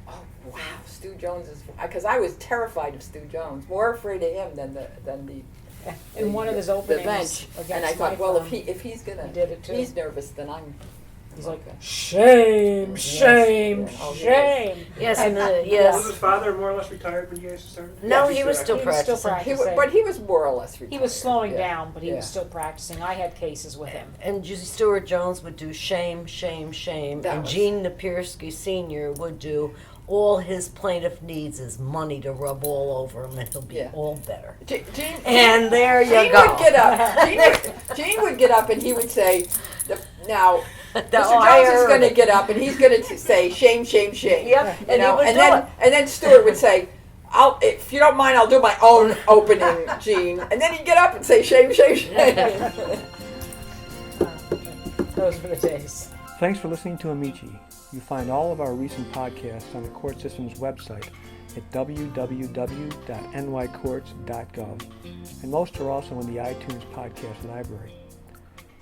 oh, wow, Stu Jones is, because I was terrified of Stu Jones, more afraid of him than the In one of his the openings bench. against And I my thought, well, firm, if he's gonna, he did it too. he's nervous, then I'm. He's like, okay. shame, shame, Yeah. Oh, he shame. Yes, and Was yes. his father more or less retired when you guys started? No, Yes, he was still He was still practicing. He but he was more or less retired. He was slowing Yeah. down, but he Yeah. was still practicing. I had cases with him. And Stuart Jones would do shame, shame, shame, That and was- Gene Napirsky Sr. would do all his plaintiff needs is money to rub all over him, and he'll be Yeah. all better. Gene, And there you Gene go. would get up. Gene would get up and he would say, now, No, Mr. I Jones is heard going to it. get up and he's going to say shame, shame, shame. Yep, You and he know, would and do then it. and then Stuart would say, if you don't mind, I'll do my own opening, Gene. And then he'd get up and say shame, shame, shame. Those were the days. Thanks for listening to Amici. You find all of our recent podcasts on the court system's website at www.nycourts.gov, and most are also in the iTunes podcast library.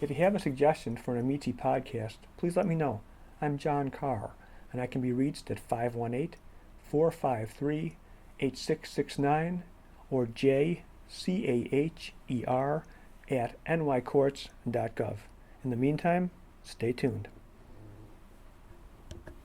If you have a suggestion for an Amici podcast, please let me know. I'm John Carr, and I can be reached at 518-453-8669 or jcaher@nycourts.gov. In the meantime, stay tuned.